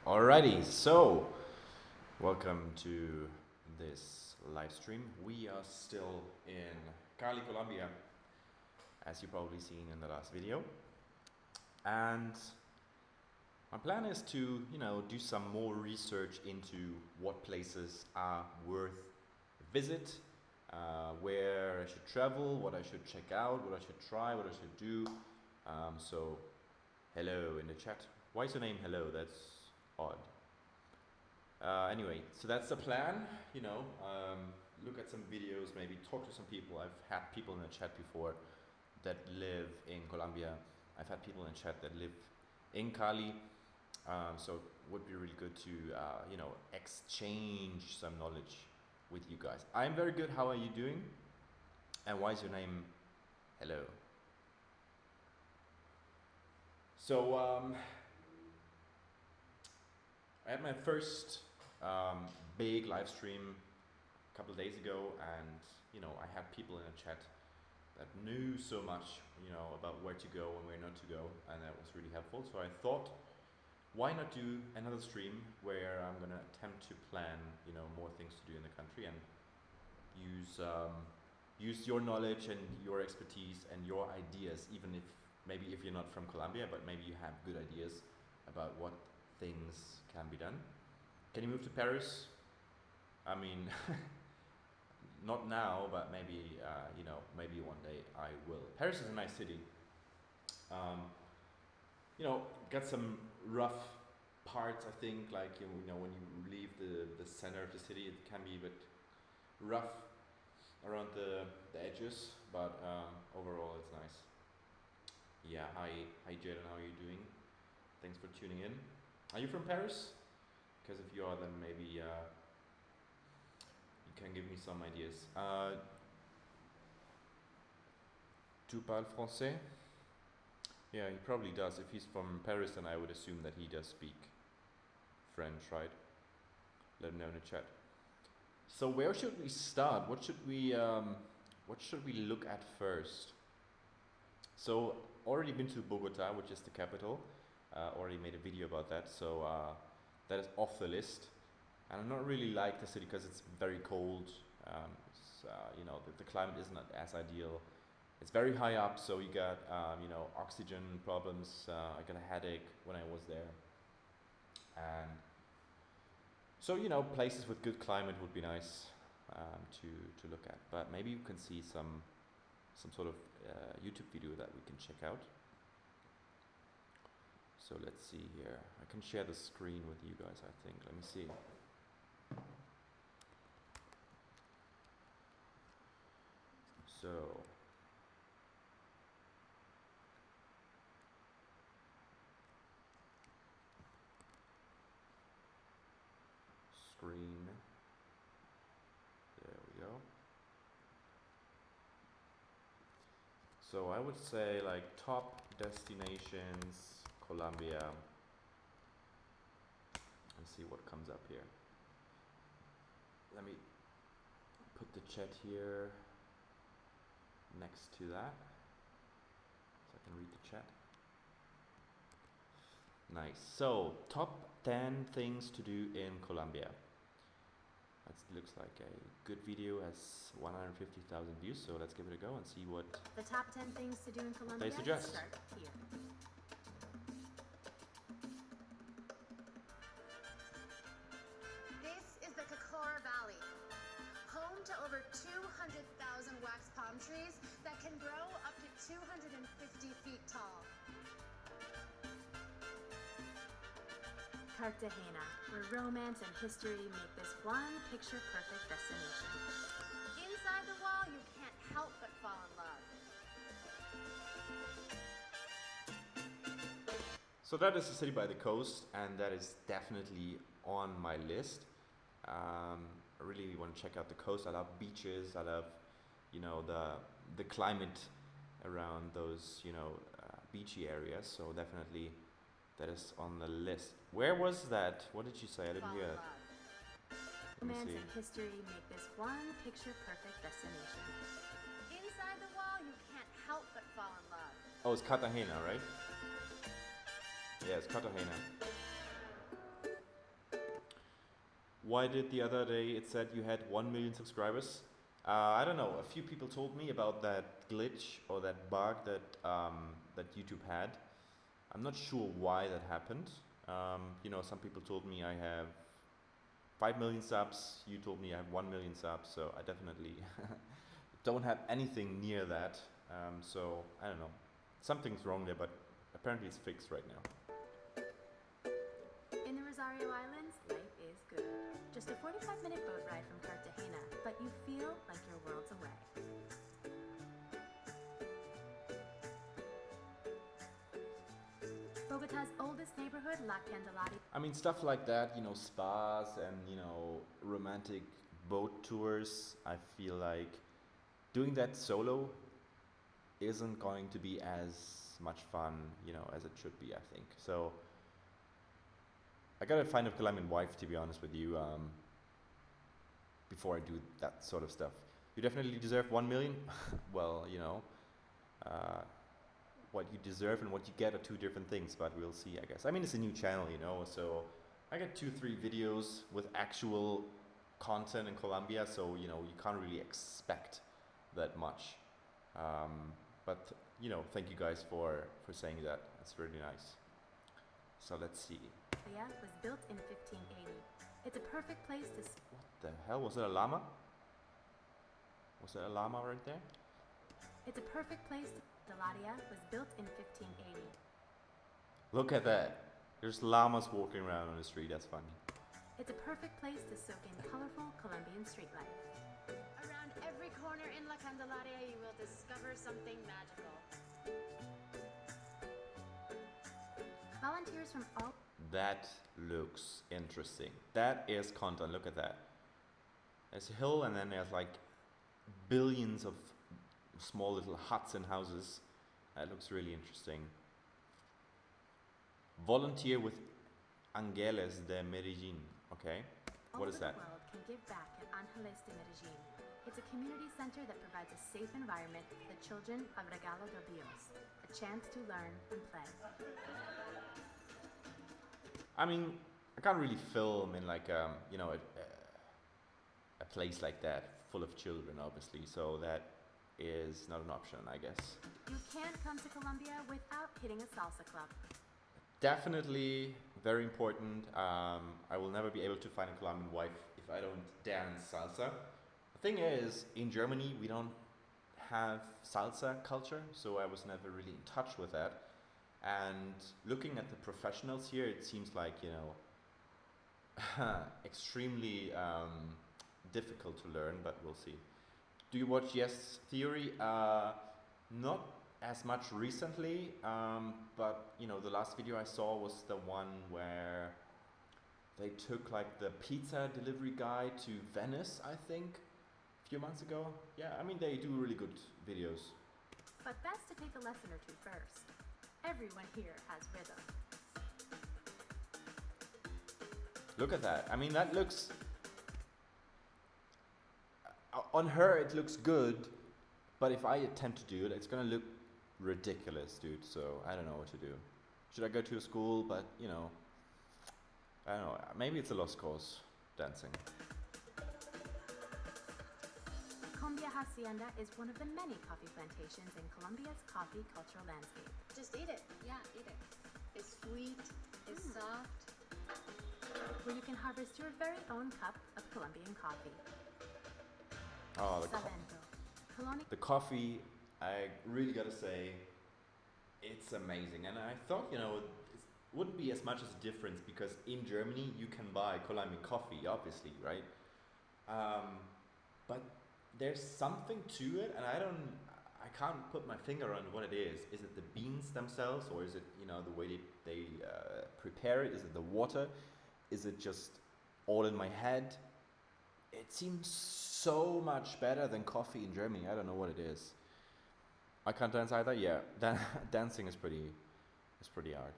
Alrighty, so welcome to this live stream. We are still in Cali, Colombia, as you probably seen in the last video. And my plan is to, do some more research into what places are worth a visit, where I should travel, what I should check out, what I should try, what I should do. So, hello in the chat. Why is your name hello? That's odd. Anyway, so that's the plan, look at some videos, maybe talk to some people. I've had people in the chat before that live in Colombia. I've had people in the chat that live in Cali. So it would be really good to, exchange some knowledge with you guys. I'm very good. How are you doing? And why is your name hello? So I had my first big live stream a couple of days ago, and I had people in the chat that knew so much, about where to go and where not to go, and that was really helpful. So I thought, why not do another stream where I'm gonna attempt to plan, more things to do in the country and use your knowledge and your expertise and your ideas, even if maybe if you're not from Colombia, but maybe you have good ideas about what things can be done. Can you move to Paris? I mean, not now, but maybe maybe one day I will. Paris is a nice city. Got some rough parts. I think, like when you leave the center of the city, it can be a bit rough around the edges, but overall it's nice. Yeah, hi Jaden, how are you doing? Thanks for tuning in. Are you from Paris? Because if you are, then maybe you can give me some ideas. Tu parles français? Yeah, he probably does. If he's from Paris, then I would assume that he does speak French, right? Let him know in the chat. So where should we start? What should we look at first? So already been to Bogota, which is the capital. Already made a video about that. So that is off the list. And I don't really like the city because it's very cold. The climate is not as ideal. It's very high up, so you got oxygen problems. I got a headache when I was there, and so places with good climate would be nice to look at. But maybe you can see some sort of YouTube video that we can check out. So let's see here. I can share the screen with you guys, I think. Let me see. So screen. There we go. So I would say like top destinations, Colombia. Let's see what comes up here. Let me put the chat here next to that so I can read the chat. Nice. So top 10 things to do in Colombia. That looks like a good video, has 150,000 views, so let's give it a go and see what the top 10 things to do in Colombia they suggest. Start here. This is the Cocora Valley, home to over 200,000 wax palm trees that can grow up to 250 feet tall. Cartagena, where romance and history make this one picture-perfect destination. Inside the wall, you can't help but fall in love. So that is a city by the coast, and that is definitely on my list. I really want to check out the coast. I love beaches. I love, the climate around those, beachy areas. So definitely, that is on the list. Where was that? What did you say? I didn't hear it. Romance and history make this one picture-perfect destination. Inside the wall, you can't help but fall in love. Oh, it's Cartagena, right? Yeah, it's Cartagena. Why did the other day it said you had 1 million subscribers? I don't know. A few people told me about that glitch or that bug that YouTube had. I'm not sure why that happened. Some people told me I have 5 million subs. You told me I have 1 million subs. So I definitely don't have anything near that. So I don't know. Something's wrong there, but apparently it's fixed right now. In the Rosario Islands, life is good. Just a 45-minute boat ride from Cartagena, but you feel like you're worlds away. Bogota's oldest neighborhood, La Candelaria. I mean, stuff like that, spas and, romantic boat tours. I feel like doing that solo isn't going to be as much fun, as it should be, I think. So I gotta find a Colombian wife, to be honest with you, before I do that sort of stuff. You definitely deserve 1 million. Well, what you deserve and what you get are two different things, but we'll see, I guess. I mean, it's a new channel, so I get 2-3 videos with actual content in Colombia, so, you can't really expect that much. But, thank you guys for saying that. It's really nice. So let's see. Was built in 1580. It's a perfect place to... What the hell? Was it a llama? Was it a llama right there? It's a perfect place to... Candelaria was built in 1580. Look at that. There's llamas walking around on the street. That's funny. It's a perfect place to soak in colorful Colombian street life. Around every corner in La Candelaria, you will discover something magical. Volunteers from all... That looks interesting. That is content. Look at that. There's a hill and then there's like billions of small little huts and houses. That looks really interesting. Volunteer with Ángeles de Medellín. Okay. What is that? All over the world can give back at Ángeles de Medellín. It's a community center that provides a safe environment for the children of Regalo de Dios, a chance to learn and play. I mean, I can't really film in like a place like that full of children, obviously. So that is not an option, I guess. You can't come to Colombia without hitting a salsa club. Definitely very important. I will never be able to find a Colombian wife if I don't dance salsa. The thing is, in Germany, we don't have salsa culture, so I was never really in touch with that. And looking at the professionals here, it seems like, extremely difficult to learn, but we'll see. Do you watch Yes Theory? Not as much recently, but the last video I saw was the one where they took like the pizza delivery guy to Venice, I think, a few months ago. Yeah, I mean, they do really good videos. But best to take a lesson or two first. Everyone here has rhythm. Look at that. I mean, that looks... on her, it looks good, but if I attempt to do it, it's gonna look ridiculous, dude. So I don't know what to do. Should I go to a school? But I don't know. Maybe it's a lost cause, dancing. Cumbia Hacienda is one of the many coffee plantations in Colombia's coffee cultural landscape. Just eat it. Yeah, eat it. It's sweet, it's soft. Where you can harvest your very own cup of Colombian coffee. Oh, Salento. The coffee, I really gotta say, it's amazing. And I thought, it wouldn't be as much as a difference because in Germany you can buy Colombian coffee, obviously, right? But there's something to it, and I can't put my finger on what it is. Is it the beans themselves, or is it, the way they prepare it? Is it the water? Is it just all in my head? It seems so much better than coffee in Germany. I don't know what it is. I can't dance either. Yeah, dancing is pretty hard.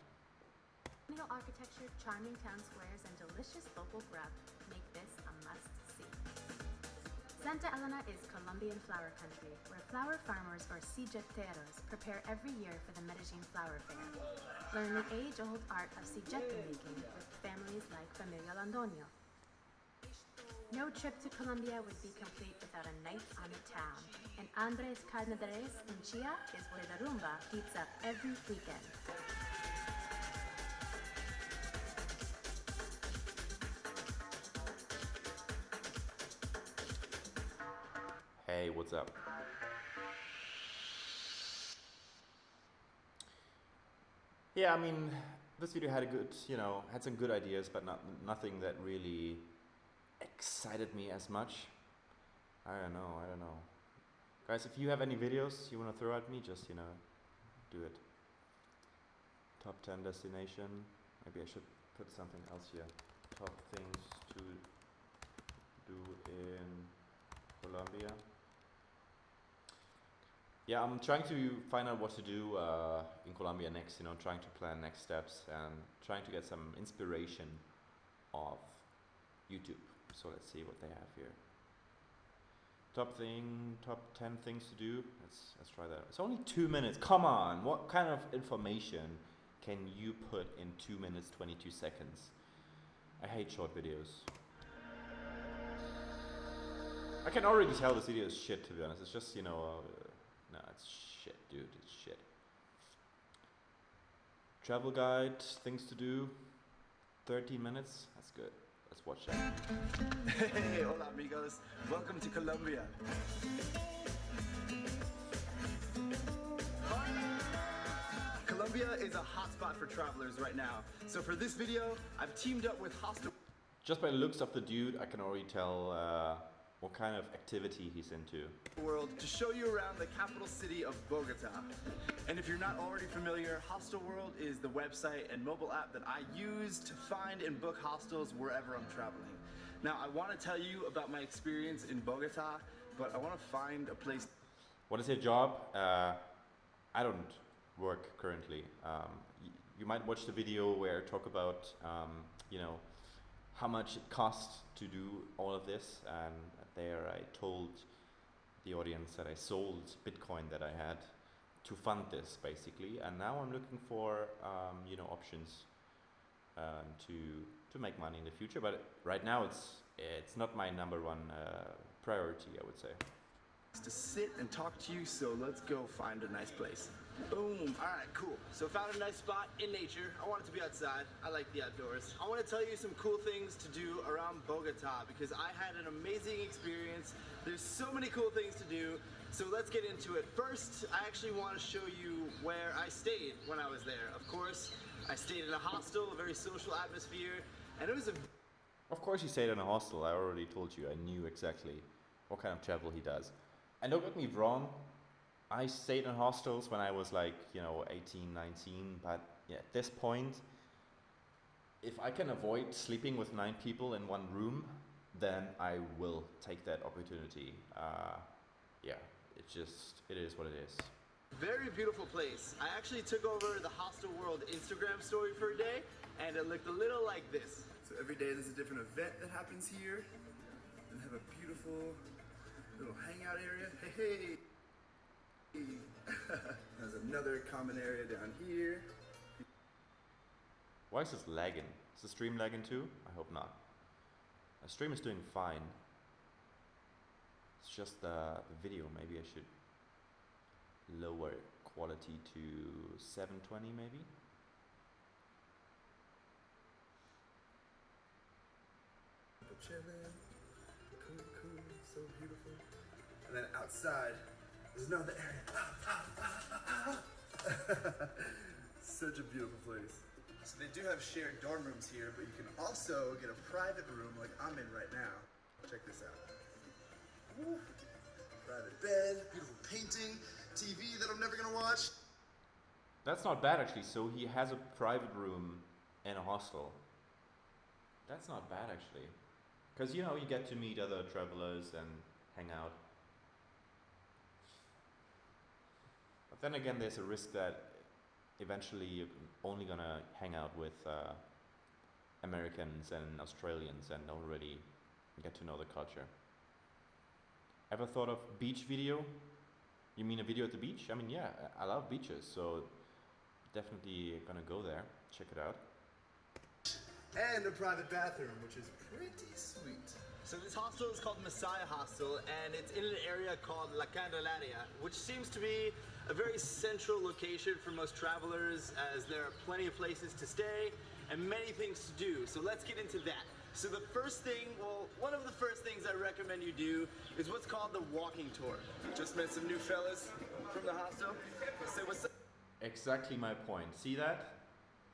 Colonial architecture, charming town squares, and delicious local grub make this a must-see. Santa Elena is Colombian flower country, where flower farmers or silletteros prepare every year for the Medellin Flower Fair. Learn the age-old art of silleta making with families like Familia Londoño. No trip to Colombia would be complete without a night on the town. And Andres Carnaderes in Chia is where the rumba heats up every weekend. Hey, what's up? Yeah, I mean, this video had a good, had some good ideas, but nothing that really excited me as much. I don't know. Guys, if you have any videos you want to throw at me, just, do it. Top 10 destination. Maybe I should put something else here. Top things to do in Colombia. Yeah, I'm trying to find out what to do in Colombia next, trying to plan next steps and trying to get some inspiration of YouTube. So let's see what they have here. Top 10 things to do. Let's try that. It's only 2 minutes. Come on, what kind of information can you put in 2 minutes 22 seconds? I hate short videos. I can already tell this video is shit, to be honest. It's just, no, it's shit, dude. It's shit. Travel guide, things to do. 13 minutes. That's good. Let's watch that. Hey, hola amigos. Welcome to Colombia. Colombia is a hotspot for travelers right now. So for this video, I've teamed up with Hostel Just by the looks of the dude, I can already tell what kind of activity he's into. World to show you around the capital city of Bogota. And if you're not already familiar, Hostel World is the website and mobile app that I use to find and book hostels wherever I'm traveling. Now, I want to tell you about my experience in Bogota, but I want to find a place. What is your job? I don't work currently. You might watch the video where I talk about, how much it costs to do all of this, and there I told the audience that I sold Bitcoin that I had to fund this, basically, and now I'm looking for options to make money in the future. But right now it's not my number one priority, I would say. To sit and talk to you, so let's go find a nice place. Boom. All right, cool. So found a nice spot in nature. I want it to be outside. I like the outdoors. I want to tell you some cool things to do around Bogota because I had an amazing experience. There's so many cool things to do. So let's get into it. First, I actually want to show you where I stayed when I was there. Of course, I stayed in a hostel, a very social atmosphere, and it was a... Of course he stayed in a hostel. I already told you. I knew exactly what kind of travel he does. And don't get me wrong, I stayed in hostels when I was like, 18, 19, but yeah, at this point, if I can avoid sleeping with 9 people in one room, then I will take that opportunity. It is what it is. Very beautiful place. I actually took over the Hostel World Instagram story for a day, and it looked a little like this. So every day there's a different event that happens here, and have a beautiful little hangout area. Hey. There's another common area down here. Why is this lagging? Is the stream lagging too? I hope not. The stream is doing fine. It's just the video. Maybe I should lower quality to 720 maybe. Chilling. Cool, so beautiful. And then outside, there's another area. Such a beautiful place. So they do have shared dorm rooms here, but you can also get a private room like I'm in right now. Check this out. Woo. Private bed, beautiful painting, TV that I'm never gonna watch. That's not bad actually. So he has a private room in a hostel. That's not bad actually. Because you get to meet other travelers and hang out. But then again, there's a risk that eventually you're only gonna hang out with Americans and Australians and don't really get to know the culture. Ever thought of beach video? You mean a video at the beach? I mean, yeah, I love beaches, so definitely gonna go there, check it out. And a private bathroom, which is pretty sweet. So this hostel is called Messiah Hostel, and it's in an area called La Candelaria, which seems to be a very central location for most travelers, as there are plenty of places to stay and many things to do. So let's get into that. So the first thing, well, one of the first things I recommend you do is what's called the walking tour. Just met some new fellas from the hostel. Let's say what's up. Exactly my point. See that?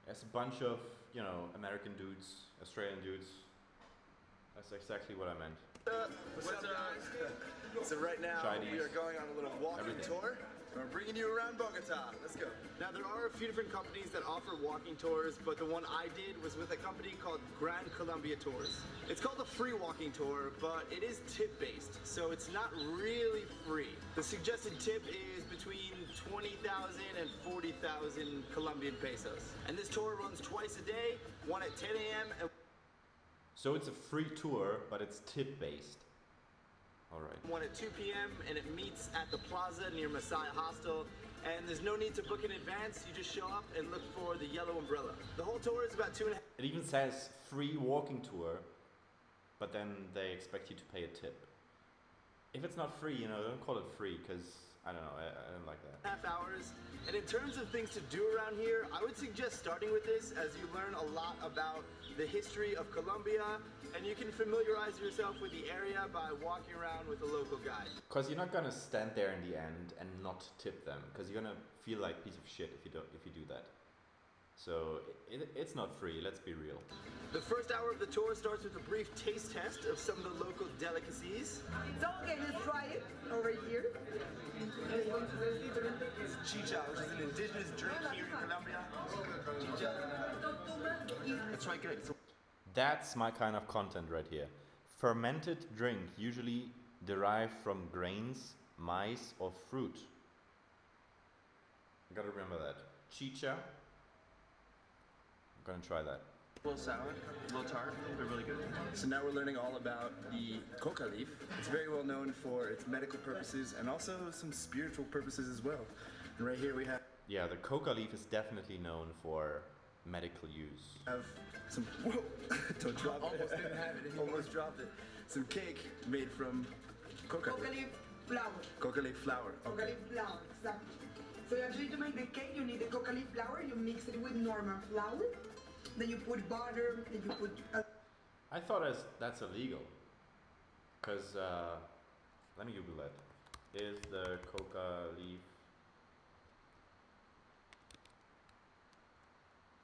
There's a bunch of, you know, American dudes, Australian dudes. That's exactly what I meant. What's up, guys? So right now, Chinese. we are going on a little walking Everything. tour. We're bringing you around Bogota. Let's go. Now, there are a few different companies that offer walking tours, but the one I did was with a company called Grand Colombia Tours. It's called a free walking tour, but it is tip-based, so it's not really free. The suggested tip is between 20,000 and 40,000 Colombian pesos. And this tour runs twice a day, one at 10 a.m. and So it's a free tour, but it's tip-based. Alright. one at 2 p.m. and it meets at the plaza near Messiah Hostel. And there's no need to book in advance. You just show up and look for the yellow umbrella. The whole tour is about 2.5. It even says free walking tour, but then they expect you to pay a tip. If it's not free, you know, don't call it free, because I don't know, I don't like that. Half hours. And in terms of things to do around here, I would suggest starting with this, as you learn a lot about the history of Colombia, and you can familiarize yourself with the area by walking around with a local guide. Because you're not gonna stand there in the end and not tip them, because you're gonna feel like a piece of shit if you do that. So it's not free, let's be real. The first hour of the tour starts with a brief taste test of some of the local delicacies. So okay, let's try it over here. It's chicha, which is an indigenous drink here in Colombia. Chicha. That's right, good. That's my kind of content right here. Fermented drink, usually derived from grains, maize, or fruit. You gotta remember that. Chicha. I'm gonna try that. A little sour, a little tart, but really good. So now we're learning all about the coca leaf. It's very well known for its medical purposes and also some spiritual purposes as well. And right here we have Yeah, the coca leaf is definitely known for medical use. some, whoa, don't drop it. Almost didn't have it anymore. Almost dropped it. Some cake made from coca Coca leaf. leaf flour. Coca leaf flour. Coca leaf flour, exactly. So actually to make the cake, you need the coca leaf flour. You mix it with normal flour. Then you put butter. Then you put. I thought that's illegal. Because, let me Google that. Is the coca leaf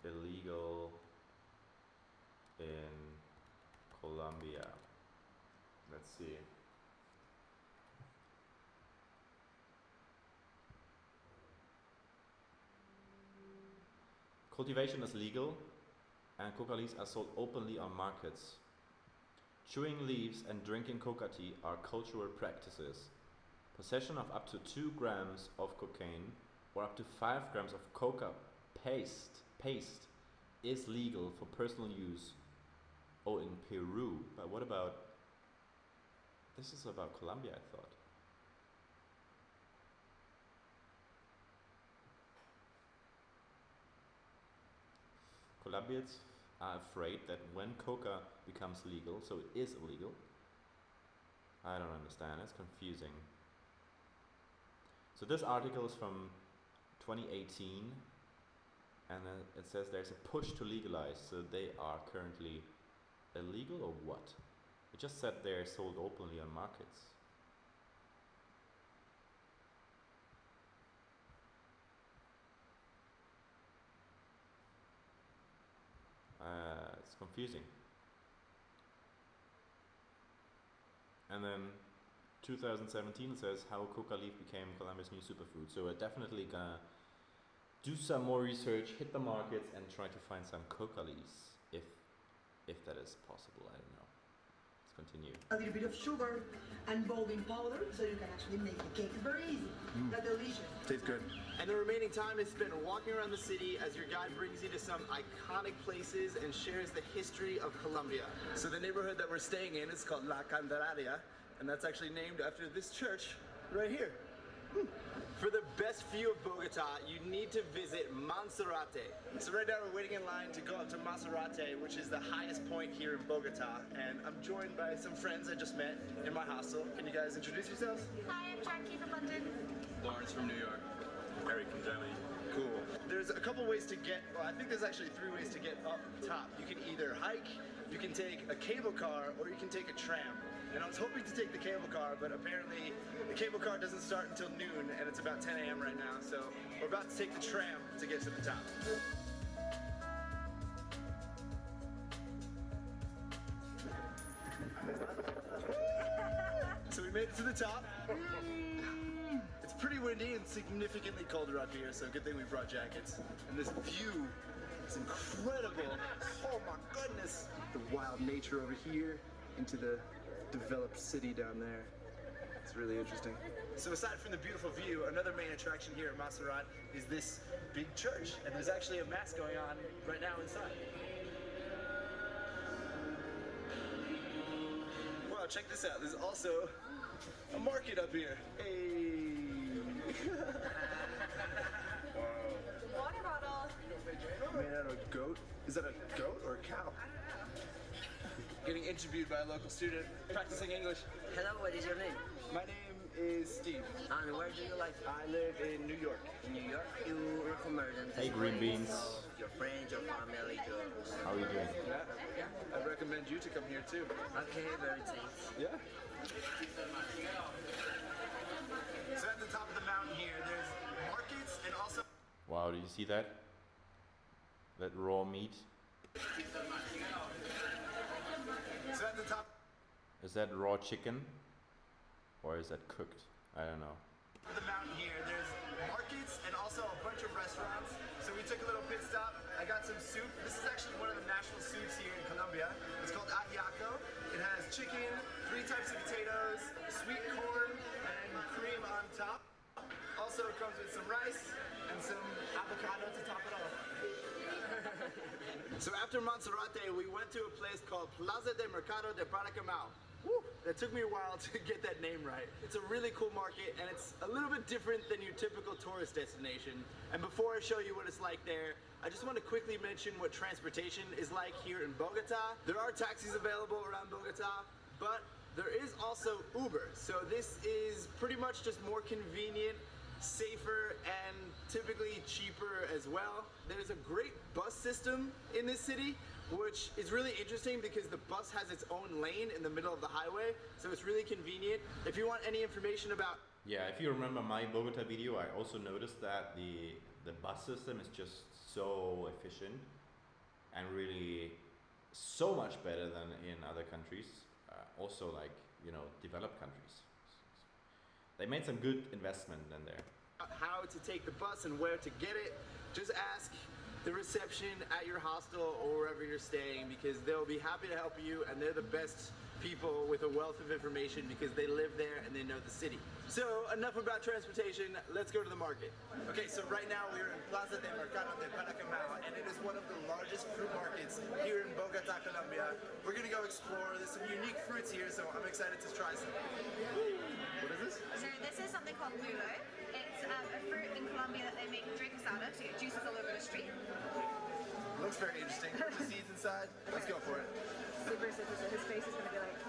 illegal in Colombia? Let's see. Cultivation is legal and coca leaves are sold openly on markets. Chewing leaves and drinking coca tea are cultural practices. Possession of up to 2 grams of cocaine or up to 5 grams of coca paste is legal for personal use. Oh, in Peru. But what about... This is about Colombia, I thought. Colombians are afraid that when coca becomes legal, so it is illegal. I don't understand, it's confusing. So this article is from 2018, and it says there's a push to legalize, so they are currently illegal or what? It just said they're sold openly on markets. It's confusing. And then 2017 says how coca leaf became Colombia's new superfood. So we're definitely gonna do some more research, hit the markets, and try to find some coca leaves, if that is possible. I don't know. Let's continue. A little bit of sugar and boiling powder, so you can actually make the cake. It's very easy. They're delicious. Tastes good. And the remaining time is spent walking around the city as your guide brings you to some iconic places and shares the history of Colombia. So the neighborhood that we're staying in is called La Candelaria, and that's actually named after this church right here. For the best view of Bogota, you need to visit Monserrate. So right now we're waiting in line to go up to Monserrate, which is the highest point here in Bogota. And I'm joined by some friends I just met in my hostel. Can you guys introduce yourselves? Hi, I'm Jackie from London. Lawrence from New York. Eric from Germany. Cool. There's a couple ways to get, well, I think there's actually 3 ways to get up top. You can either hike, you can take a cable car, or you can take a tram. And I was hoping to take the cable car, but apparently the cable car doesn't start until noon, and it's about 10 a.m. right now, so we're about to take the tram to get to the top. So we made it to the top. It's pretty windy and significantly colder up here, so good thing we brought jackets. And this view is incredible. Oh my goodness. The wild nature over here into the developed city down there. It's really interesting. So aside from the beautiful view, another main attraction here at Montserrat is this big church. And there's actually a mass going on right now inside. Wow, check this out. There's also a market up here. Hey. Water bottle. Made out of a goat? Is that a goat or a cow? Getting interviewed by a local student, practicing English. Hello, what is your name? My name is Steve. And where do you like? I live in New York. In New York? You recommend Hey, green beans. Your friends, your family, your... How are you doing? Yeah. I'd recommend you to come here too. Okay, very thanks. Yeah. So at the top of the mountain here, there's markets and also... Wow, do you see that? That raw meat? So at the top... Is that raw chicken? Or is that cooked? I don't know. of the mountain here, there's markets and also a bunch of restaurants. So we took a little pit stop. I got some soup. This is actually one of the national soups here in Colombia. It's called ajiaco. It has chicken, 3 types of potatoes, sweet corn, and cream on top. Also it comes with some rice and some avocado to top it off. So after Monserrate, we went to a place called Plaza de Mercado de Paracamao. Woo, that took me a while to get that name right. It's a really cool market and it's a little bit different than your typical tourist destination. And before I show you what it's like there, I just want to quickly mention what transportation is like here in Bogota. There are taxis available around Bogota, but there is also Uber. So this is pretty much just more convenient, safer, and typically cheaper as well. There's a great bus system in this city, which is really interesting because the bus has its own lane in the middle of the highway, so it's really convenient. If you want any information about... Yeah, if you remember my Bogota video, I also noticed that the bus system is just so efficient and really so much better than in other countries, also like, you know, developed countries. They made some good investment in there. How to take the bus and where to get it, just ask the reception at your hostel or wherever you're staying because they'll be happy to help you and they're the best people with a wealth of information because they live there and they know the city. So enough about transportation, let's go to the market. Okay, so right now we're in Plaza de Mercado de Paracamao and it is one of the largest fruit markets here in Bogota, Colombia. We're gonna go explore. There's some unique fruits here, so I'm excited to try some. What is this? So this is something called lulo. It's a fruit in Colombia that they make drinks out of, so it juices all over the street. Looks very interesting. The seeds inside. Let's go for it. Super, super, so his face is gonna be like...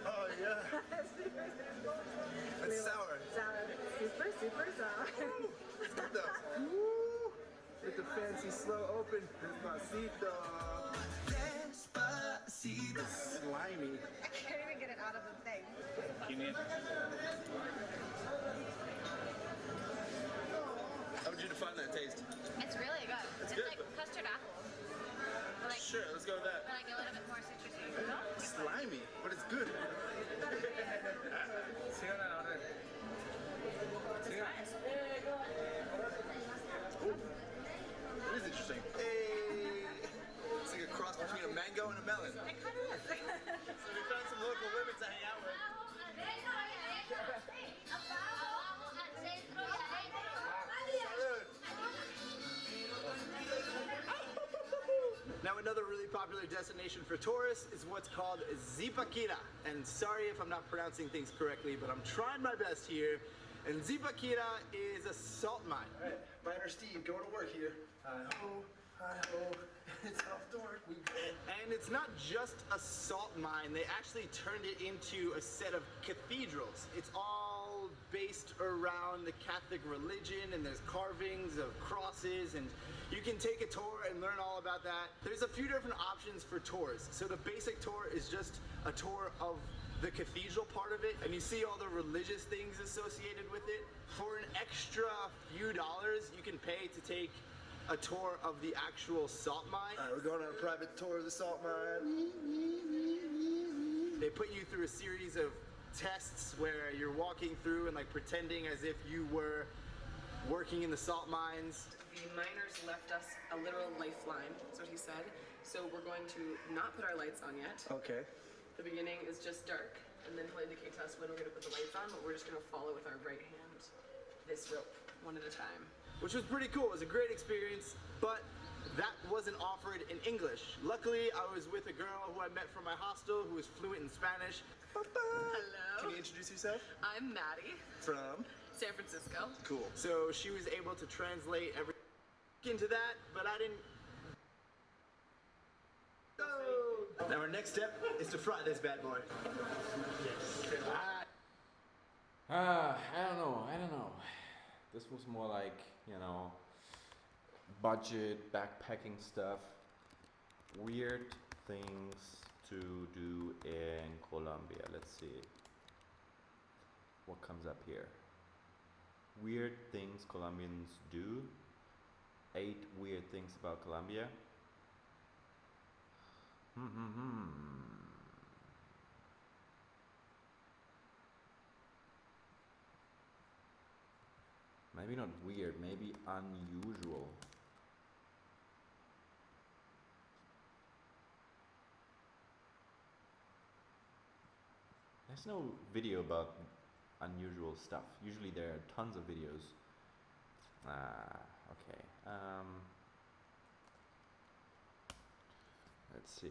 Oh yeah. It's sour. Sour. Super, super sour. It's good though. Woo! With the fancy slow open. Despacito. Despacito. Slimy. I can't even get it out of the thing. How would you define that taste? It's really good. It's It's good. like custard apple. But like, Sure, let's go with that. but like a little bit more citrusy. Slimy, but it's good. It is interesting. Hey, it's like a cross between a mango and a melon. It kind of is. So we found some local women to hang out with. Salud. another really popular destination for tourists is what's called Zipaquira. And sorry if I'm not pronouncing things correctly, but I'm trying my best here. And Zipaquira is a salt mine. All right, Miner Steve, going to work here. Hi-ho, hi-ho, it's off to work, we go. And it's not just a salt mine, they actually turned it into a set of cathedrals. It's all based around the Catholic religion, and there's carvings of crosses, and you can take a tour and learn all about that. There's a few different options for tours. So the basic tour is just a tour of the cathedral part of it, and you see all the religious things associated with it. For an extra few dollars, you can pay to take a tour of the actual salt mine. All right, we're going on a private tour of the salt mine. They put you through a series of tests where you're walking through and like pretending as if you were working in the salt mines. The miners left us a literal lifeline, that's what he said. So we're going to not put our lights on yet. Okay. The beginning is just dark, and then he'll indicate to us when we're gonna put the lights on, but we're just gonna follow with our right hand this rope, one at a time. Which was pretty cool. It was a great experience, but that wasn't offered in English. Luckily, I was with a girl who I met from my hostel who was fluent in Spanish. Hello. Can you introduce yourself? I'm Maddie, From? San Francisco. Cool. So she was able to translate everything into that, but I didn't. Now our next step is to fry this bad boy. I don't know. This was more like, budget, backpacking stuff. Weird things to do in Colombia. Let's see what comes up here. Weird things Colombians do. 8 weird things about Colombia. Maybe not weird, maybe unusual. There's no video about unusual stuff. Usually there are tons of videos. Okay. Let's see.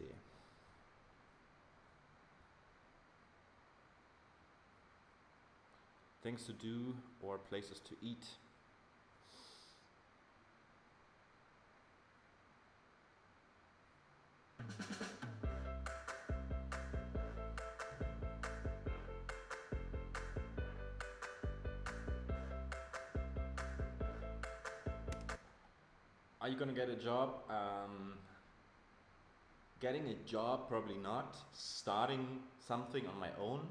Things to do or places to eat. Are you gonna get a job? Getting a job, probably not. Starting something on my own,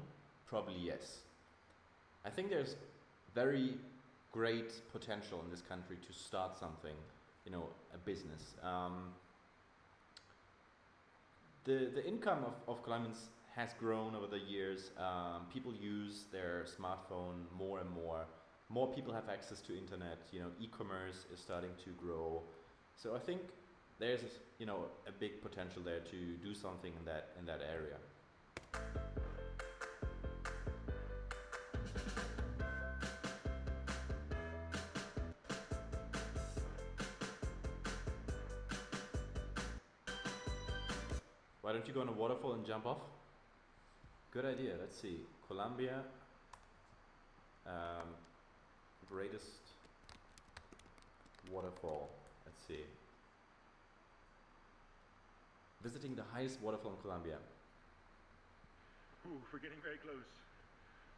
probably yes. I think there's very great potential in this country to start something, a business. The income of Colombians has grown over the years. People use their smartphone more and more. More people have access to internet. E-commerce is starting to grow. So I think there's a big potential there to do something in that area. Why don't you go on a waterfall and jump off? Good idea. Let's see. Colombia, greatest waterfall. Let's see. Visiting the highest waterfall in Colombia. Ooh, we're getting very close.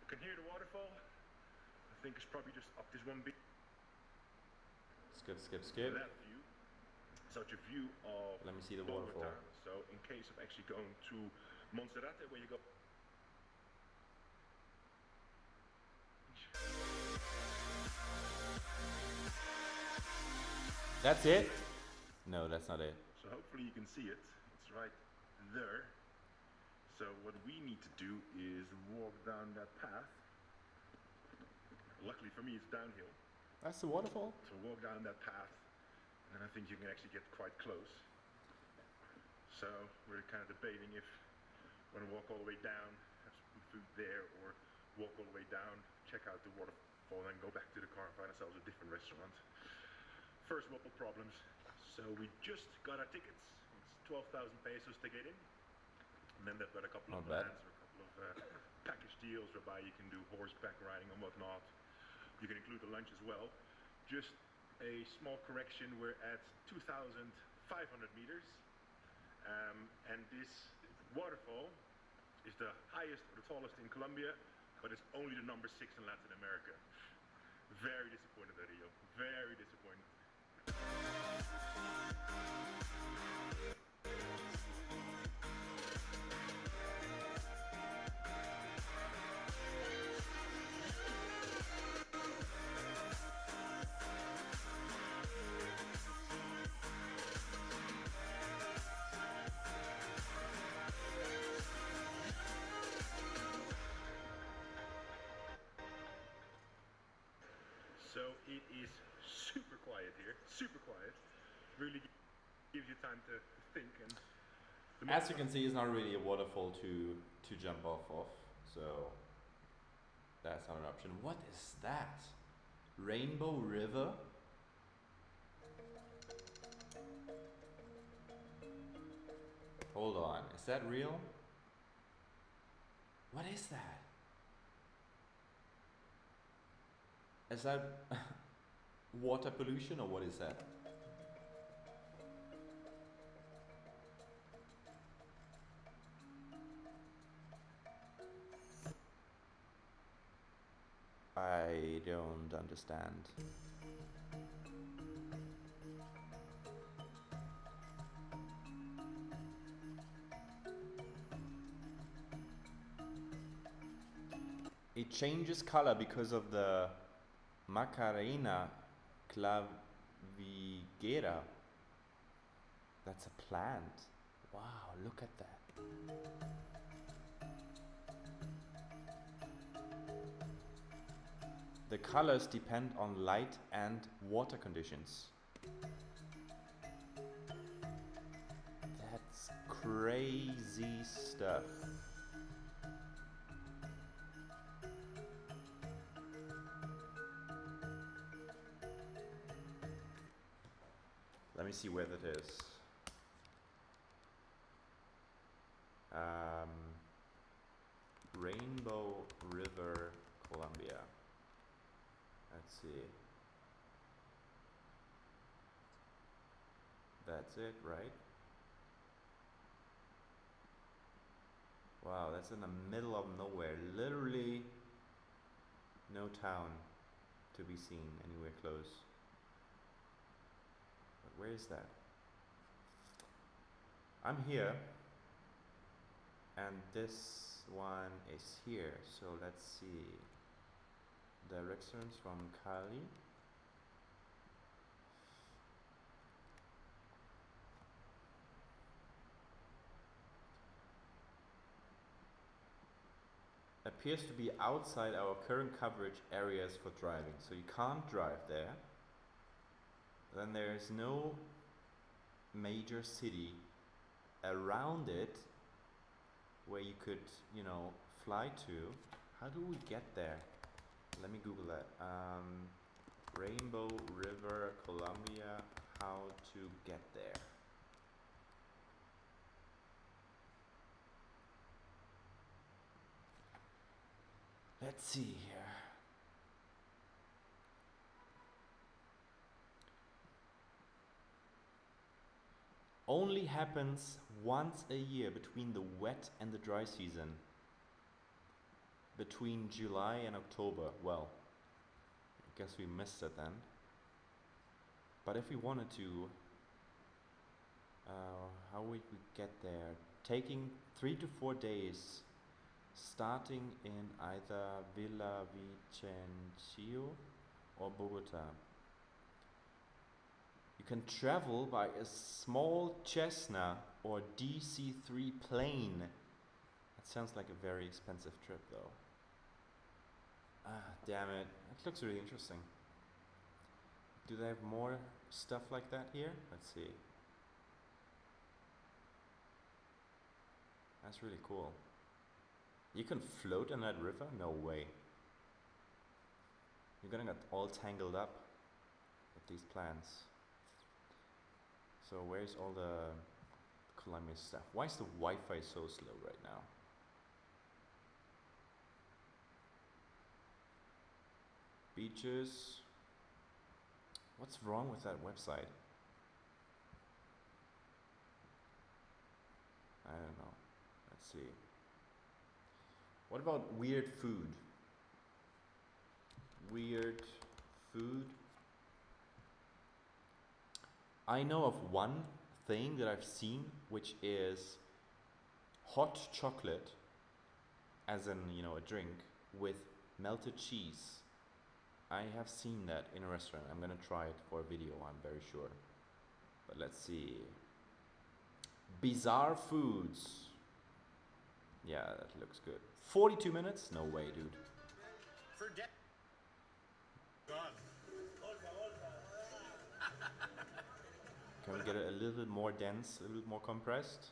I can hear the waterfall. I think it's probably just up this one bit. Skip. That view, such a view of. Let me see the waterfall. Bogota. So in case of actually going to Monserrate, where you go. That's it? No, that's not it. So hopefully you can see it. It's right there. So what we need to do is walk down that path. Luckily for me, it's downhill. That's the waterfall? So walk down that path, and then I think you can actually get quite close. So we're kind of debating if we want to walk all the way down, have some food there, or walk all the way down, check out the waterfall, and go back to the car and find ourselves a different restaurant. First world problems. So we just got our tickets. It's 12,000 pesos to get in. And then they've got a couple of Not bad. plans or a couple of package deals whereby you can do horseback riding and whatnot. You can include the lunch as well. Just a small correction, we're at 2,500 meters. And this waterfall is the highest or the tallest in Colombia, but it's only the number 6 in Latin America. Very disappointed at Rio. Very disappointed. So it is super quiet here, super quiet. Really gives you time to think. And As you can see, it's not really a waterfall to jump off of, so that's not an option. What is that? Rainbow River? Hold on, is that real? What is that? Is that water pollution or what is that? I don't understand. It changes color because of the Macarena clavigera. That's a plant. Wow, look at that. The colors depend on light and water conditions. That's crazy stuff. Let me see where that is. Rainbow River, Colombia. Let's see. That's it, right? Wow, that's in the middle of nowhere. Literally no town to be seen anywhere close. But where is that? I'm here. And this one is here. So let's see. Directions from Cali. Appears to be outside our current coverage areas for driving. So you can't drive there. Then there is no major city around it where you could, you know, fly to. How do we get there? Let me Google that. Rainbow River, Colombia, how to get there. Let's see here. Only happens once a year between the wet and the dry season. Between July and October. Well, I guess we missed it then. But if we wanted to, how would we get there? Taking 3 to 4 days, starting in either Villavicencio or Bogota. You can travel by a small Cessna or DC-3 plane. That sounds like a very expensive trip though. Ah, damn it. It looks really interesting. Do they have more stuff like that here? Let's see. That's really cool. You can float in that river? No way. You're gonna get all tangled up with these plants. So where's all the Colombia stuff. Why is the Wi-Fi so slow right now? Beaches. What's wrong with that website? I don't know. Let's see. What about weird food? Weird food. I know of one thing that I've seen, which is hot chocolate, as in, you know, a drink, with melted cheese. I have seen that in a restaurant. I'm gonna try it for a video, I'm very sure. But let's see. Bizarre foods. Yeah, that looks good. 42 minutes? No way, dude. Can we get it a little bit more dense, a little bit more compressed?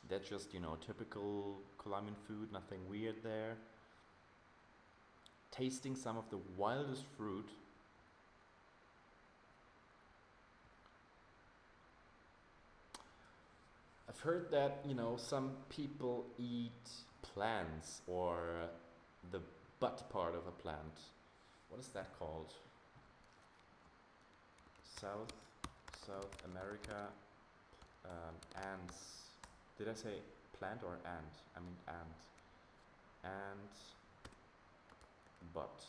That's just, you know, typical Colombian food, nothing weird there. Tasting some of the wildest fruit. I've heard that, you know, some people eat plants or the butt part of a plant. What is that called? South America, ants. Did I say plant or ant? I mean ant. And butt.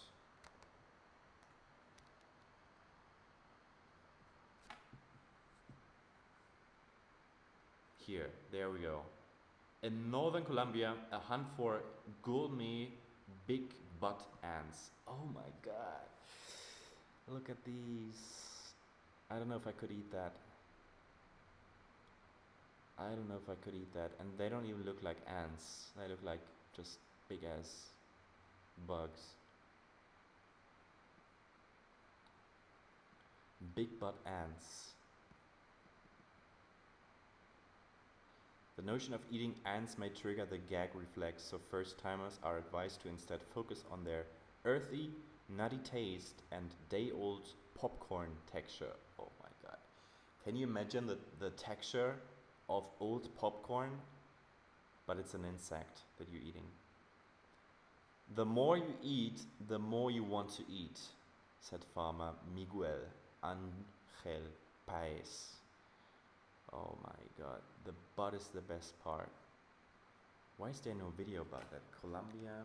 Here, there we go. In northern Colombia, a hunt for gourmet big butt ants. Oh my god. Look at these. I don't know if I could eat that. I don't know if I could eat that. And they don't even look like ants. They look like just big ass bugs. Big butt ants. The notion of eating ants may trigger the gag reflex, so first timers are advised to instead focus on their earthy, nutty taste and day-old popcorn texture. Oh my god. Can you imagine the texture of old popcorn? But it's an insect that you're eating. The more you eat, the more you want to eat, said farmer Miguel Angel Paez. Oh my god, the butt is the best part. Why is there no video about that? Colombia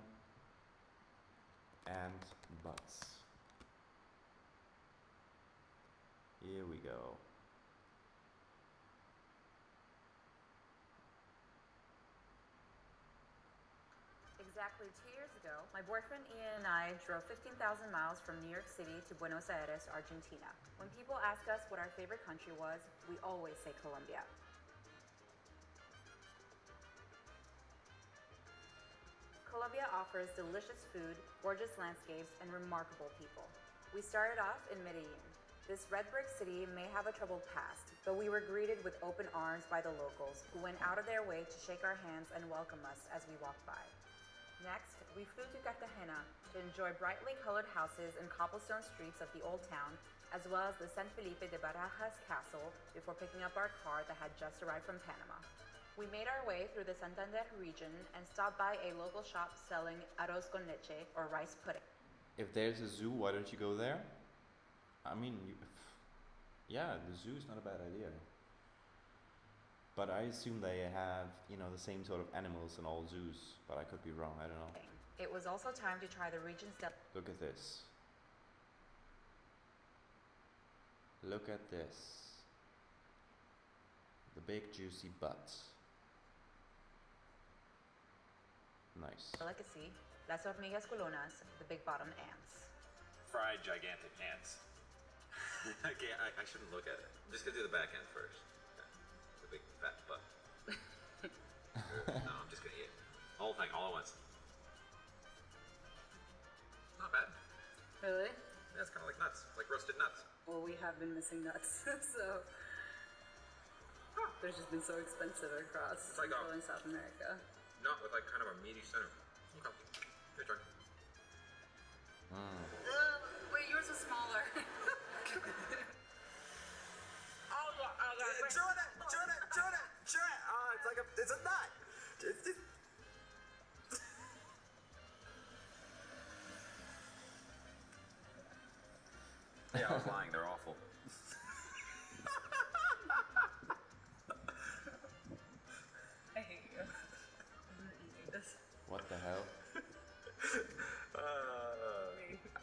and butts. Here we go. Exactly 2 years ago, my boyfriend Ian and I drove 15,000 miles from New York City to Buenos Aires, Argentina. When people ask us what our favorite country was, we always say Colombia. Colombia offers delicious food, gorgeous landscapes, and remarkable people. We started off in Medellin. This red brick city may have a troubled past, but we were greeted with open arms by the locals, who went out of their way to shake our hands and welcome us as we walked by. Next, we flew to Cartagena to enjoy brightly colored houses and cobblestone streets of the old town, as well as the San Felipe de Barajas castle before picking up our car that had just arrived from Panama. We made our way through the Santander region and stopped by a local shop selling arroz con leche, or rice pudding. If there's a zoo, why don't you go there? I mean, yeah, the zoo is not a bad idea. But I assume they have, you know, the same sort of animals in all zoos. But I could be wrong, I don't know. It was also time to try the region's Look at this. Look at this. The big juicy butts. Nice. delicacy, las hormigas culonas, the big bottom ants. Fried gigantic ants. Okay, I shouldn't look at it. I'm just gonna do the back end first. Okay. The big fat butt. No, I'm just gonna eat it. The whole thing, all at once. Not bad. Really? Yeah, it's kind of like nuts, like roasted nuts. Well, we have been missing nuts, so they've just been so expensive across Central and South America. Nut with like kind of a meaty center. Okay. Your turn. Wait, yours is smaller. Oh, Yeah, I was lying. They're awful. I hate you. I'm not eating this. What the hell?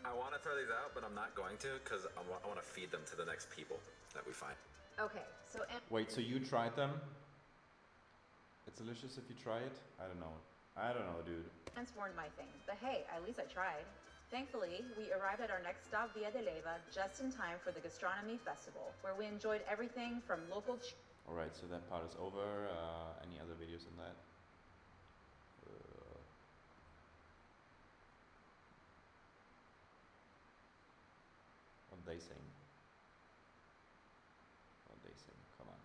I want to throw these out, but I'm not going to because I want to feed them to the next people that we find. Okay, so Wait, so you tried them? It's delicious if you try it? I don't know. I don't know, dude. transformed my thing, but hey, at least I tried. Thankfully, we arrived at our next stop, Villa de Leyva, just in time for the Gastronomy Festival, where we enjoyed everything from local. Alright, so that part is over. Any other videos on that? What they saying? What they saying? Come on.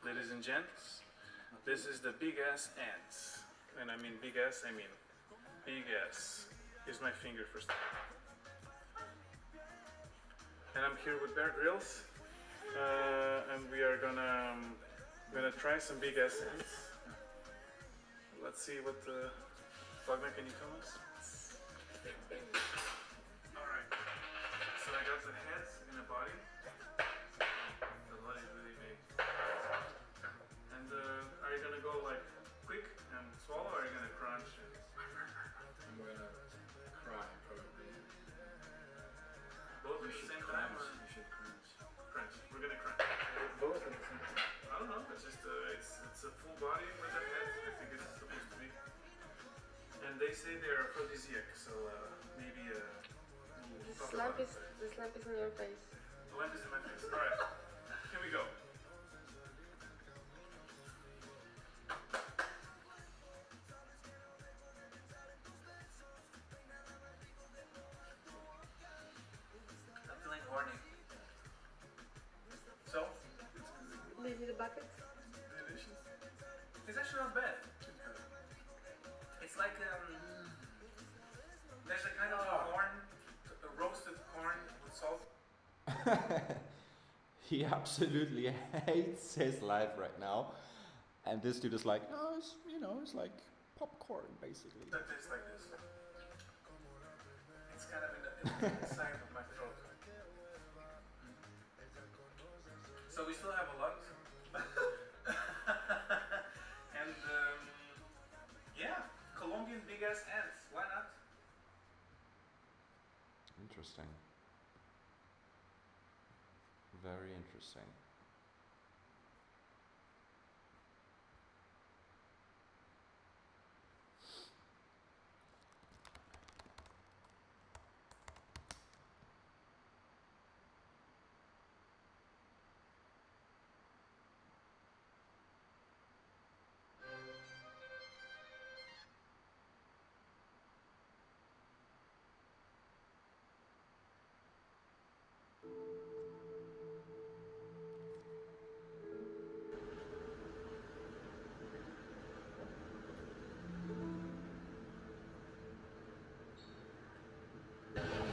Ladies and gents, this is the big ass ants. And I mean big ass, I mean big ass. Here's my finger first. And I'm here with Bear Grylls. And we are gonna try some big ass ants. Let's see what the Flagman, can you tell us? Alright. So I got the heads and the body. The body is really big. And are you gonna go like quick and swallow, or are you gonna crunch? I'm gonna cry probably. Both at the same time? Or? You should crunch. Crunch. We're gonna crunch. Both at the same time. I don't know. It's just it's a full body with a head. I think it's supposed to be. And they say they're aphrodisiac, so maybe we'll talk about it. The slap is in your face. The lamp is in my face. All right. Here we go. I'm feeling horny. So? Do you need a bucket? Delicious. It's actually not bad. It's like there's a kind of corn, a roasted corn with salt. He absolutely hates his life right now. And this dude is like, no, it's, you know, it's like popcorn, basically. That tastes like this. It's kind of in the inside of my throat. So we still have a lot. And yeah, Colombian big ass ants. Why not? Interesting. Very interesting.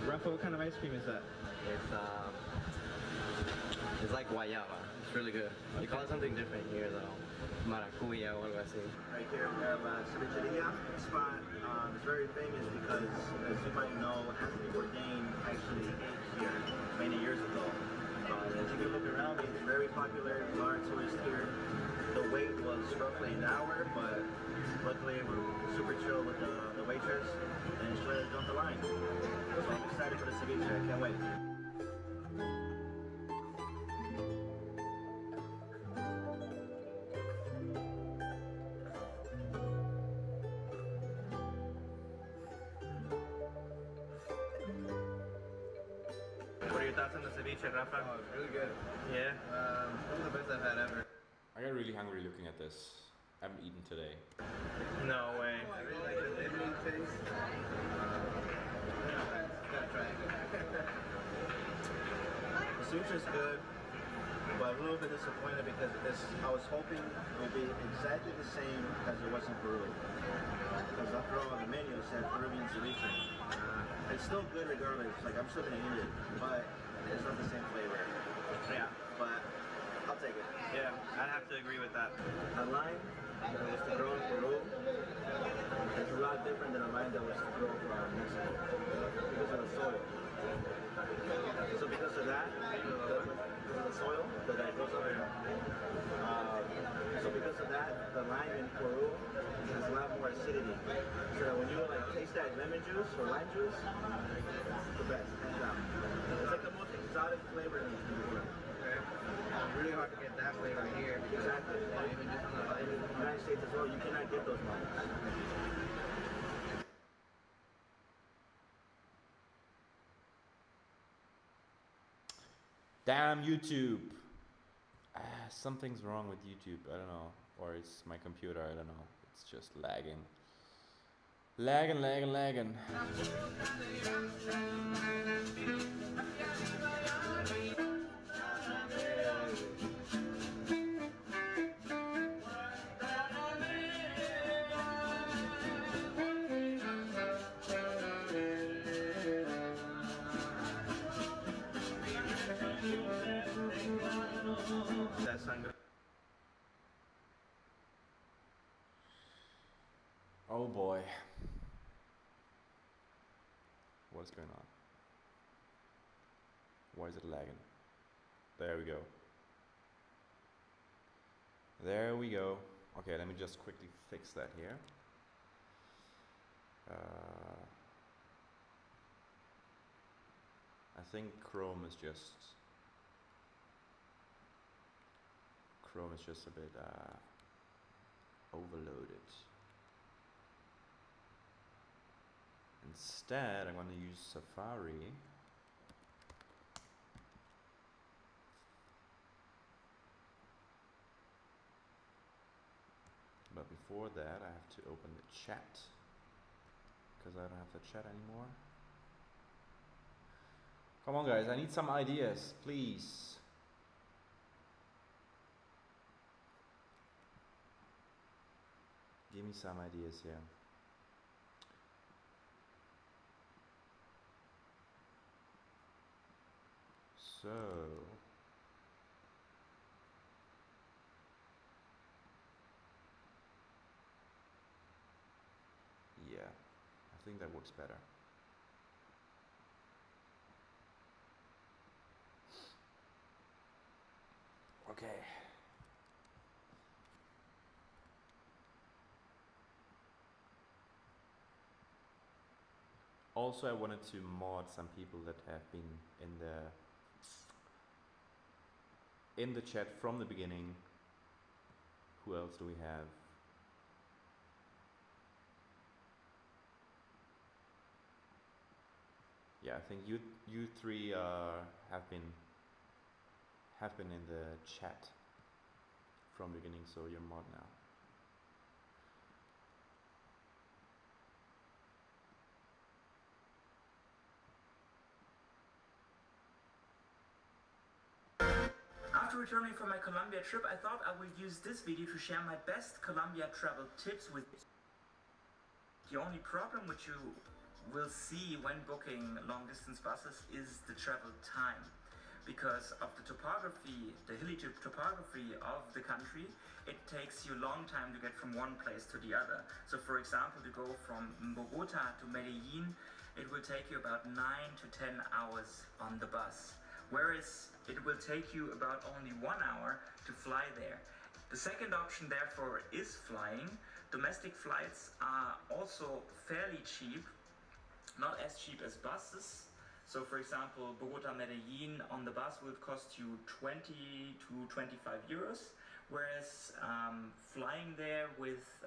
Rafa, what kind of ice cream is that? It's like guayaba. It's really good. You call it something different here though. Maracuya or algo así. Right here we have Cevicheria. This spot is very famous because, as you might know, Anthony Bourdain actually ate here many years ago. As you can look around me, it's very popular. A lot of tourists here. The wait was roughly an hour, but luckily we're super chill with the waitress, and she let us jump the line. So I'm excited for the ceviche. I can't wait. What are your thoughts on the ceviche, Rafa? Oh, it's really good. Yeah? One of the best I've had ever. I got really hungry looking at this. I haven't eaten today. No way. I really like the lemon taste. Gotta try it. The ceviche is good, but I'm a little bit disappointed because I was hoping it would be exactly the same as it was in Peru. Because after all, the menu said Peruvian ceviche. It's still good regardless. Like, I'm still gonna eat it, but it's not the same flavor. Yeah, but I'll take it. Yeah, I'd have to agree with that. A lime that was to grow in Peru is a lot different than a lime that was to grow from Mexico because of the soil. So because of that, the soil that goes over here. So because of that, the lime in Peru has a lot more acidity. So that when you like taste that lemon juice or lime juice, the best, hands down. It's like the most exotic flavor in the world. Really hard to get that flavor here. Exactly. Even just on the In the United States as well, you cannot get those moments. Damn YouTube! Something's wrong with YouTube. I don't know, or it's my computer. I don't know. It's just lagging. Lagging. That sangre. Oh boy. What's going on? Why is it lagging? There we go. There we go. Okay, let me just quickly fix that here. I think Chrome is just a bit overloaded. Instead, I'm going to use Safari. But before that, I have to open the chat, because I don't have the chat anymore. Come on guys, I need some ideas, please. Give me some ideas here. So, yeah, I think that works better. Okay. Also, I wanted to mod some people that have been in the chat from the beginning. Who else do we have? Yeah, I think you three have been in the chat from the beginning, so you're mod now. After returning from my Colombia trip, I thought I would use this video to share my best Colombia travel tips with you. The only problem which you will see when booking long distance buses is the travel time. Because of the topography, the hilly topography of the country, it takes you a long time to get from one place to the other. So for example, to go from Bogota to Medellin, it will take you about 9 to 10 hours on the bus. Whereas it will take you about only 1 hour to fly there. The second option therefore is flying. Domestic flights are also fairly cheap, not as cheap as buses. So for example, Bogota-Medellin on the bus would cost you 20 to 25 euros, whereas flying there with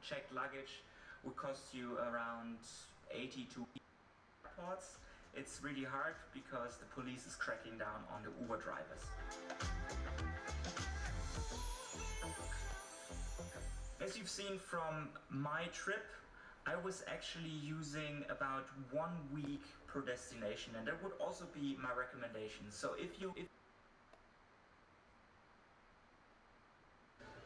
checked luggage would cost you around 80 to airports. It's really hard because the police is cracking down on the Uber drivers. As you've seen from my trip, I was actually using about 1 week per destination, and that would also be my recommendation. So if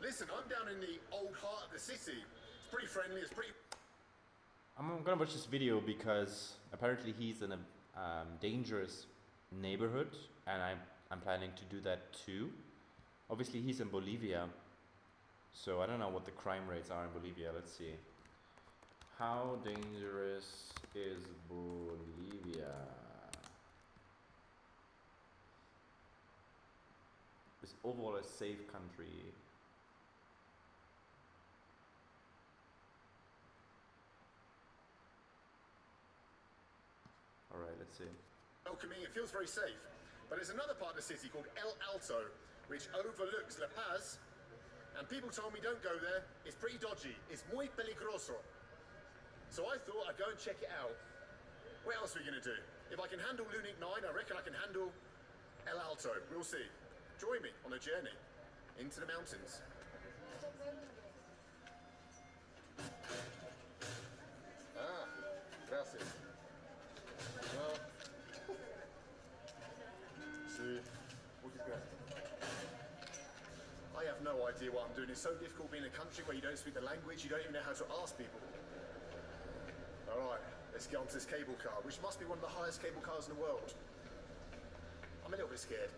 Listen, I'm down in the old heart of the city. It's pretty friendly, it's pretty... I'm gonna watch this video because apparently he's in a dangerous neighborhood, and I'm planning to do that too. Obviously he's in Bolivia, so I don't know what the crime rates are in Bolivia. Let's see. How dangerous is Bolivia? is overall a safe country. Alright, let's see. Welcoming, it feels very safe. But there's another part of the city called El Alto, which overlooks La Paz. And people told me don't go there. It's pretty dodgy. It's muy peligroso. So I thought I'd go and check it out. What else are we going to do? If I can handle Lunik 9, I reckon I can handle El Alto. We'll see. Join me on a journey into the mountains. Ah, gracias. Well, see, muchas gracias. I have no idea what I'm doing. It's so difficult being in a country where you don't speak the language, you don't even know how to ask people. Alright, let's get onto this cable car, which must be one of the highest cable cars in the world. I'm a little bit scared.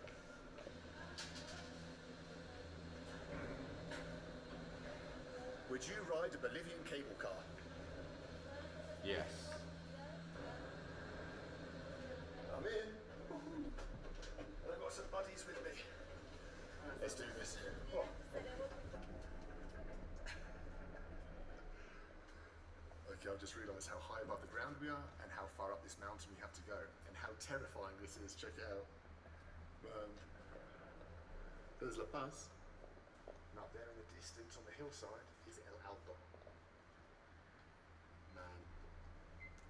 Would you ride a Bolivian cable car? Yes. I'm in. And I've got some buddies with me. Let's do this. Oh. Okay, I've just realised how high above the ground we are and how far up this mountain we have to go and how terrifying this is. Check it out. There's La Paz. And up there in the distance on the hillside is El Alto. Man,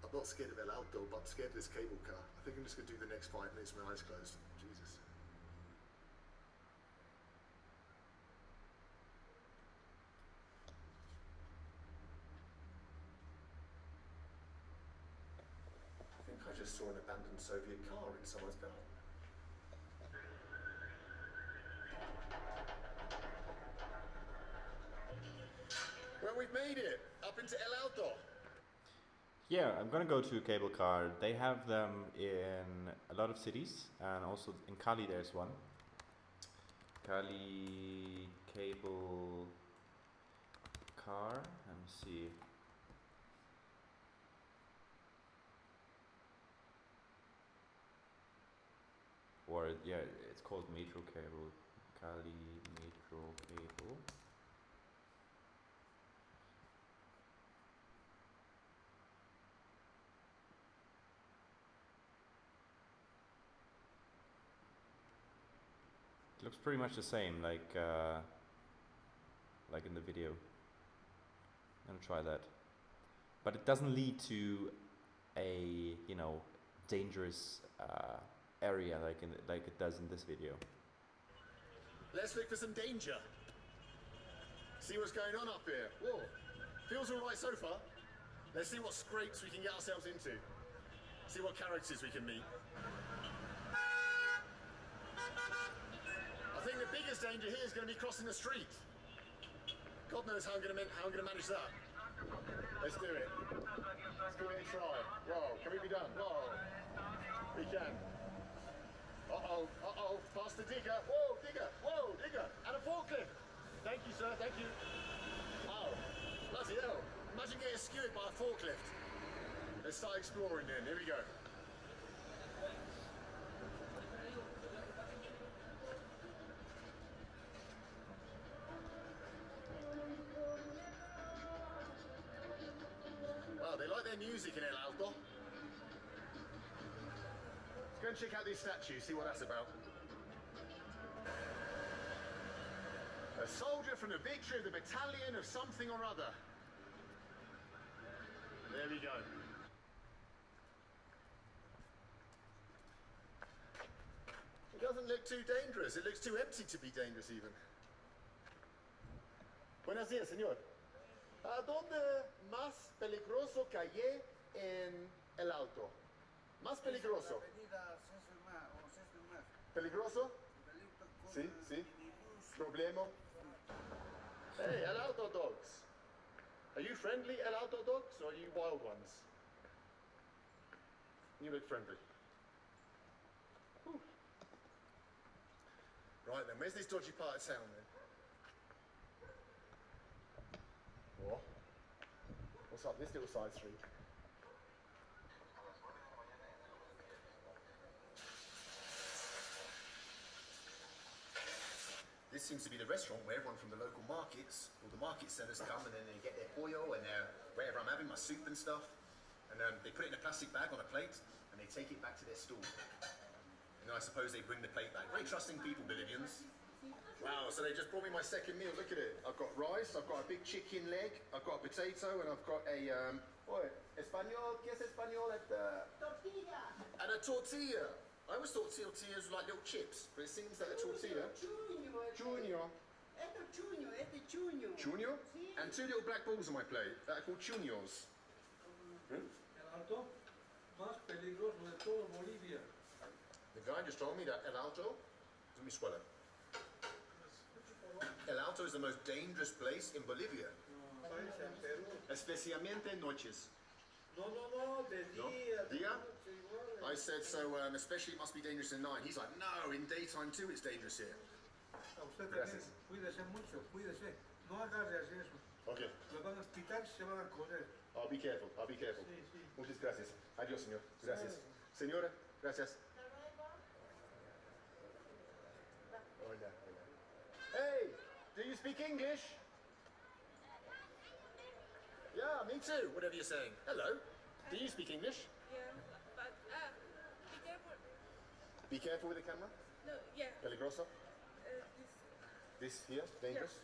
I'm not scared of El Alto, but I'm scared of this cable car. I think I'm just going to do the next 5 minutes with my eyes closed. Jesus. I think I just saw an abandoned Soviet car in someone's garden. Well, we've made it up into El Alto. Yeah, I'm gonna go to a cable car. They have them in a lot of cities, and also in Cali there's one. Cali cable car. Let me see. Or yeah, it's called Metro Cable. Cali Metro Cable. It looks pretty much the same, like in the video. I'm gonna try that, but it doesn't lead to a dangerous area like it does in this video. Let's look for some danger. See what's going on up here. Whoa, feels all right so far. Let's see what scrapes we can get ourselves into. See what characters we can meet. I think the biggest danger here is going to be crossing the street. God knows how I'm going to manage that. Let's do it. Let's give it a try. Whoa, can we be done? Whoa, we can. Uh-oh, past the digger. Whoa, digger, and a forklift. Thank you, sir, thank you. Oh, bloody hell. Imagine getting skewered by a forklift. Let's start exploring then, here we go. Wow, they like their music in El Alto. Let's go and check out these statues, see what that's about. A soldier from the victory of the battalion of something or other. There we go. It doesn't look too dangerous. It looks too empty to be dangerous even. Buenos días, señor. ¿A dónde más peligroso calle en El Alto? Más peligroso. ¿Peligroso? Sí, sí. Problema. Hey, El Alto dogs. Are you friendly, El Alto dogs, or are you wild ones? You look friendly. Whew. Right then, where's this dodgy part of town then? What? What's up this little side street? this seems to be the restaurant where everyone from the local markets, all the market sellers come and then they get their pollo and their whatever I'm having, my soup and stuff, and they put it in a plastic bag on a plate and they take it back to their stall. And then I suppose they bring the plate back. Very trusting people, Bolivians. Wow, so they just brought me my second meal. Look at it. I've got rice, I've got a big chicken leg, I've got a potato, and I've got a español. ¿Qué es español? Tortilla. And a tortilla. I always thought tortillas were like little chips, but it seems like a tortilla. Chuño. Chuño? And two little black balls on my plate that are called chuños. El Alto, más peligroso de todo Bolivia. The guy just told me that El Alto, let me swallow. El Alto is the most dangerous place in Bolivia. Especialmente noches. No, de día. Dia? I said, so especially it must be dangerous at night. He's like, no, in daytime too it's dangerous here. A usted también, cuídese mucho, cuídese. No agarre eso. Okay. Lo van a quitar, se van a correr. I'll be careful, I'll be careful. Sí, sí. Muchas gracias. Adiós, señor. Gracias. Señora, gracias. Hola, hola. Hey, do you speak English? Yeah, me too, whatever you're saying. Hello. Do you speak English? Yeah, but be careful. Be careful with the camera. No, yeah. Peligroso. This here, dangerous.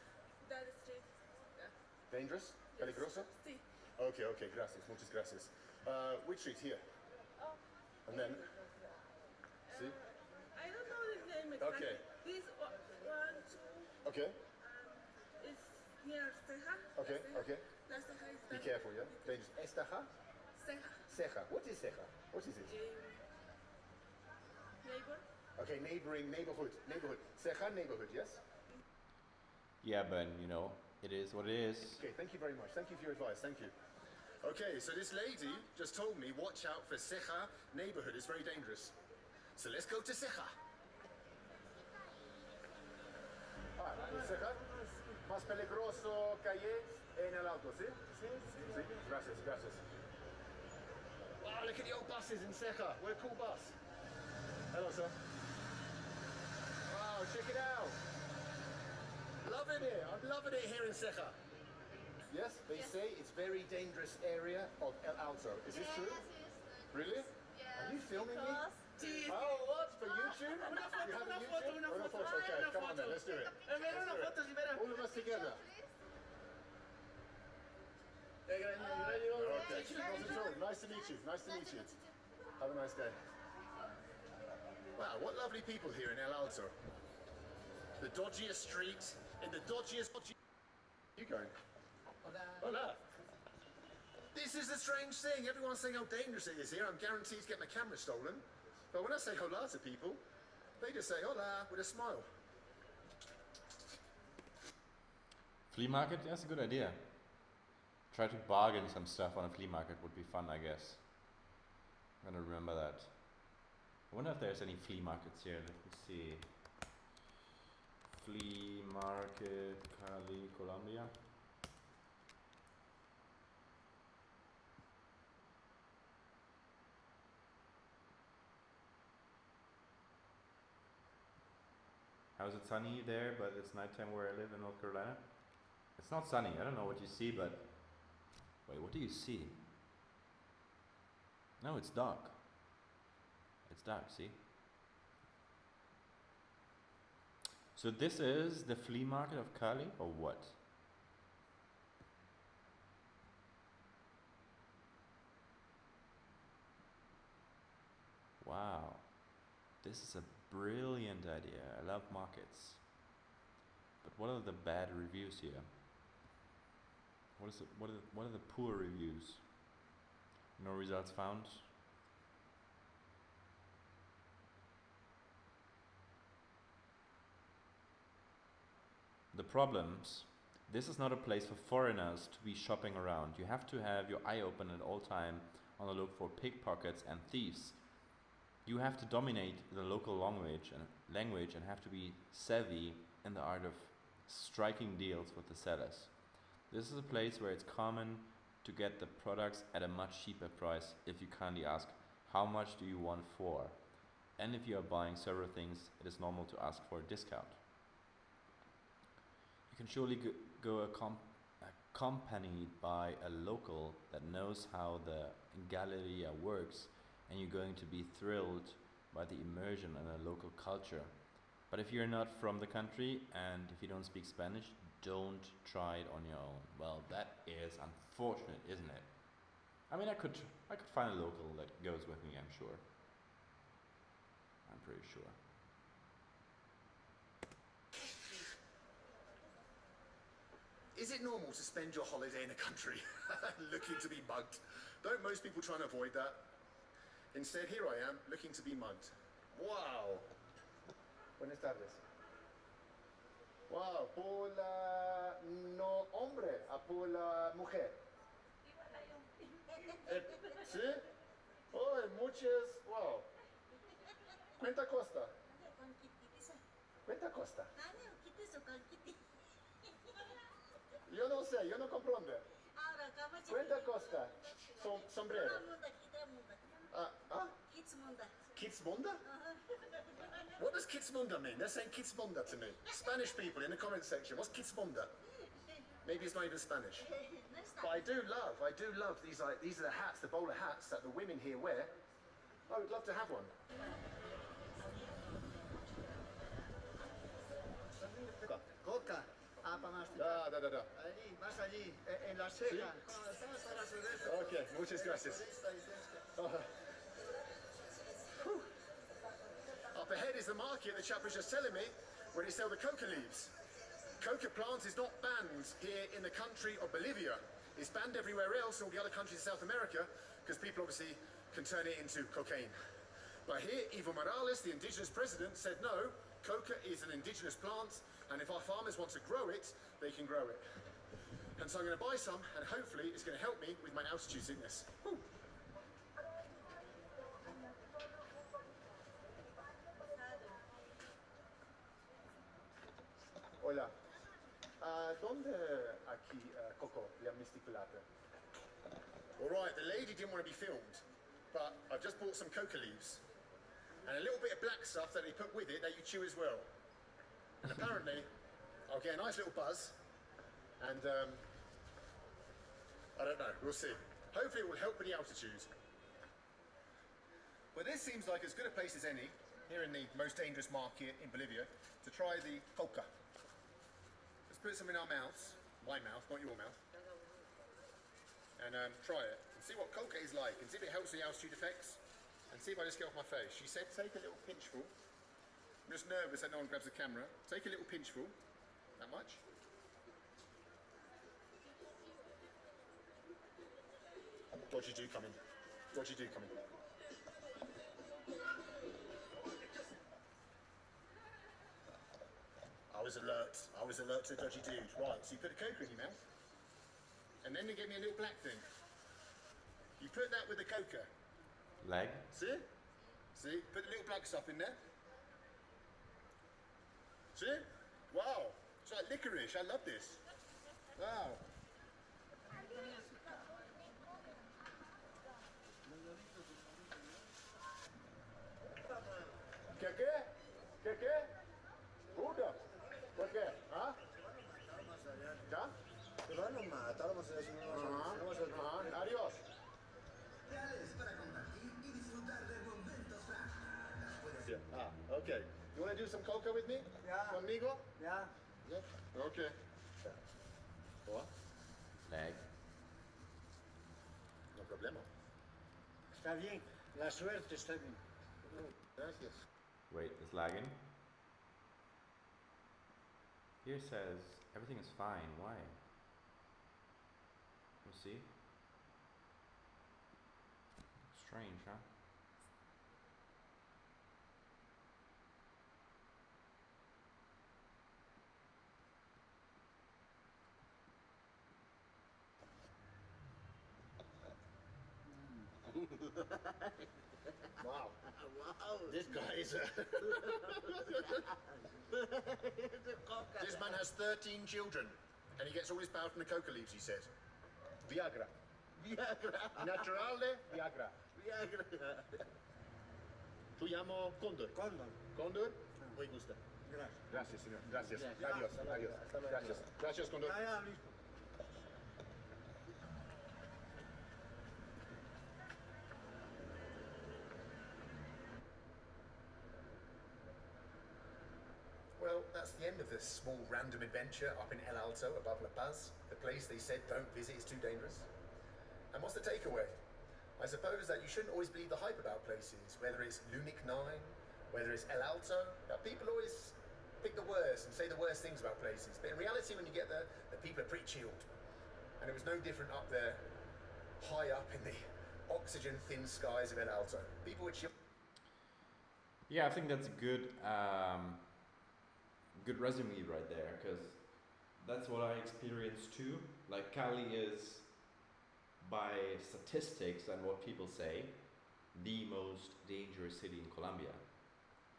That is straight. Dangerous. Peligroso. Sí. Okay, gracias, muchas gracias. Which street here? Oh. And then. See? I don't know the name exactly. Okay. This one, two. Okay. It's near Ceja. Okay. La Ceja is Be careful, yeah. Dangerous. Estaja. Ceja. Ceja. What is ceja? What is it? Neighbor. Okay, neighborhood. Ceja, neighborhood, yes? Yeah, but you know, it is what it is. Okay, thank you very much. Thank you for your advice. Thank you. Okay, so this lady just told me, watch out for Ceja neighborhood. It's very dangerous. So let's go to Ceja. Ceja. Más peligroso calle en el Alto, ¿sí? Sí. Gracias. Wow, look at the old buses in Ceja. What a cool bus. Hello, sir. Wow, check it out. Loving it. I'm loving it here in Ceja. Yes, they say it's very dangerous area of El Alto. Is this true? Really? Are you filming me? Oh, what? For YouTube? You have a YouTube? Una foto. Okay, come on then, let's do it. All of us together. Okay, nice to meet you. Have a nice day. Wow, what lovely people here in El Alto. The dodgiest street, in the dodgiest... You going? Hola. This is the strange thing. Everyone's saying how dangerous it is here. I'm guaranteed to get my camera stolen. But when I say hola to people, they just say hola with a smile. Flea market? That's a good idea. Try to bargain some stuff on a flea market would be fun, I guess. I'm gonna remember that. I wonder if there's any flea markets here. Let me see. Flea market, Cali, Colombia. How's it sunny there, but it's nighttime where I live in North Carolina? It's not sunny. I don't know what you see, but... Wait, what do you see? No, it's dark. It's dark, see? So this is the flea market of Cali, or what? Wow. This is a brilliant idea. I love markets. But what are the bad reviews here? What are the poor reviews? No results found. The problems. This is not a place for foreigners to be shopping around. You have to have your eye open at all time on the look for pickpockets and thieves. You have to dominate the local language and have to be savvy in the art of striking deals with the sellers. This is a place where it's common to get the products at a much cheaper price if you kindly ask, how much do you want for? And if you are buying several things, it is normal to ask for a discount. You can surely go accompanied by a local that knows how the Galleria works, and you're going to be thrilled by the immersion in a local culture. But if you're not from the country and if you don't speak Spanish, don't try it on your own. Well, that is unfortunate, isn't it? I mean, I could find a local that goes with me, I'm sure. I'm pretty sure. Is it normal to spend your holiday in a country looking to be mugged? Don't most people try and avoid that? Instead, here I am, looking to be mugged. Wow. Buenas tardes. Wow, por la no hombre, a por la mujer. ¿Sí? Oh, muchas, wow. ¿Cuánta costa? ¿Cuánta costa? Yo no sé, yo no comprendo. ¿Cuánta costa? Sombrero. Kidsmunda? What does Kidsmunda mean? They're saying Kidsmunda to me. Spanish people in the comment section, what's Kidsmunda? Maybe it's not even Spanish. But I do love these are the hats, the bowler hats that the women here wear. I would love to have one. Coca. Da. Allí, más allí, en la seca. Okay, muchas gracias. Up ahead is the market the chap was just telling me, where they sell the coca leaves. Coca plant is not banned here in the country of Bolivia. It's banned everywhere else in all the other countries in South America, because people obviously can turn it into cocaine. But here, Evo Morales, the indigenous president, said no, coca is an indigenous plant, and if our farmers want to grow it, they can grow it. And so I'm going to buy some, and hopefully it's going to help me with my altitude sickness. Woo. Hola. ¿Dónde aquí Coco le misticulato? All right, the lady didn't want to be filmed, but I've just bought some coca leaves and a little bit of black stuff that they put with it that you chew as well. And apparently, I'll get a nice little buzz, and I don't know, we'll see. Hopefully it will help with the altitude. But this seems like as good a place as any, here in the most dangerous market in Bolivia, to try the coca. Let's put some in our mouths, my mouth, not your mouth, and try it, and see what coca is like, and see if it helps with the altitude effects, and see if I just get off my face. She said take a little pinchful. I'm just nervous that no one grabs the camera. Take a little pinchful, that much. Dodgy do coming. Dodgy do coming. I was alert to the dodgy dude. Right, so you put a coca in your mouth, and then they gave me a little black thing. You put that with the coca. Leg? See? See? Put the little black stuff in there. See? Wow. It's like licorice. I love this. Wow. ¿Qué? Puta. ¿Por qué? ¿Ah? ¿Ya? Adiós. Okay. You want to do some coca with me? Yeah. Conmigo? Yeah. Yeah. Okay. What? Leg. No problema. Está bien. La suerte está bien. Gracias. Wait, it's lagging? Here says everything is fine. Why? We'll see. Strange, huh? Wow. This guy is This man has 13 children, and he gets all his power from the coca leaves, he said. Viagra. Naturale Viagra. Tu llamo Condor. Condor. Condor? Muy gusta. Gracias, señor. Gracias. Adiós. Adiós. Gracias. Gracias, conductor. Well, that's the end of this small random adventure up in El Alto above La Paz. The place they said don't visit is too dangerous. And what's the takeaway? I suppose that you shouldn't always believe the hype about places, whether it's Lunik 9, whether it's El Alto. Now, people always pick the worst and say the worst things about places. But in reality, when you get there, the people are pretty chilled. And it was no different up there, high up in the oxygen-thin skies of El Alto. People were chill. Yeah, I think that's a good good resume right there, because that's what I experienced too. Like, Cali is, by statistics and what people say, the most dangerous city in Colombia.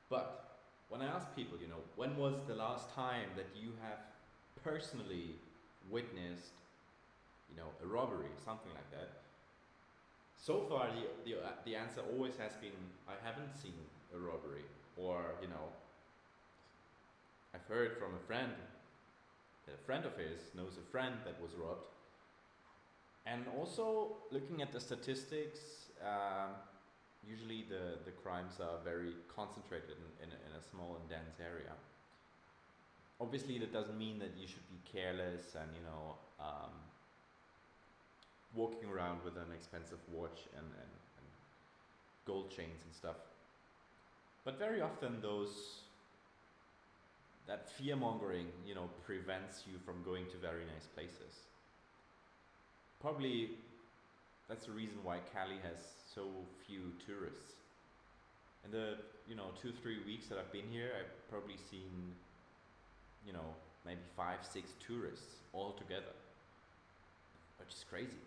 But when I ask people, you know, when was the last time that you have personally witnessed, you know, a robbery, something like that? So far, the answer always has been, I haven't seen a robbery, or, you know, I've heard from a friend that a friend of his knows a friend that was robbed. And also, looking at the statistics, usually the crimes are very concentrated in a small and dense area. Obviously, that doesn't mean that you should be careless and, you know, walking around with an expensive watch and gold chains and stuff. But very often that fear-mongering, you know, prevents you from going to very nice places. Probably that's the reason why Cali has so few tourists. In the, you know, 2-3 weeks that I've been here, I've probably seen, you know, maybe 5-6 tourists all together, which is crazy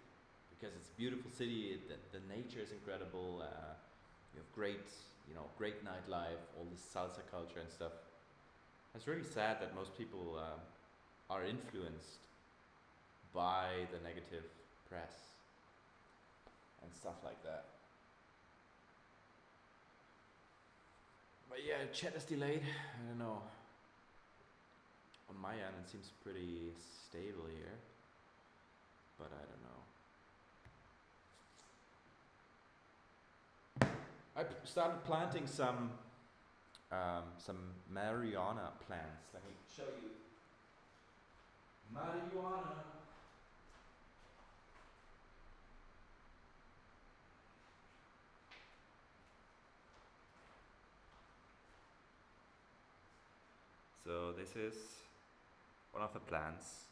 because it's a beautiful city. The nature is incredible. You have great nightlife, all this salsa culture and stuff. It's really sad that most people are influenced by the negative press and stuff like that. But yeah, chat is delayed. I don't know. On my end, it seems pretty stable here, but I don't know. I started planting some marijuana plants. Let me show you. Marijuana. So this is one of the plants,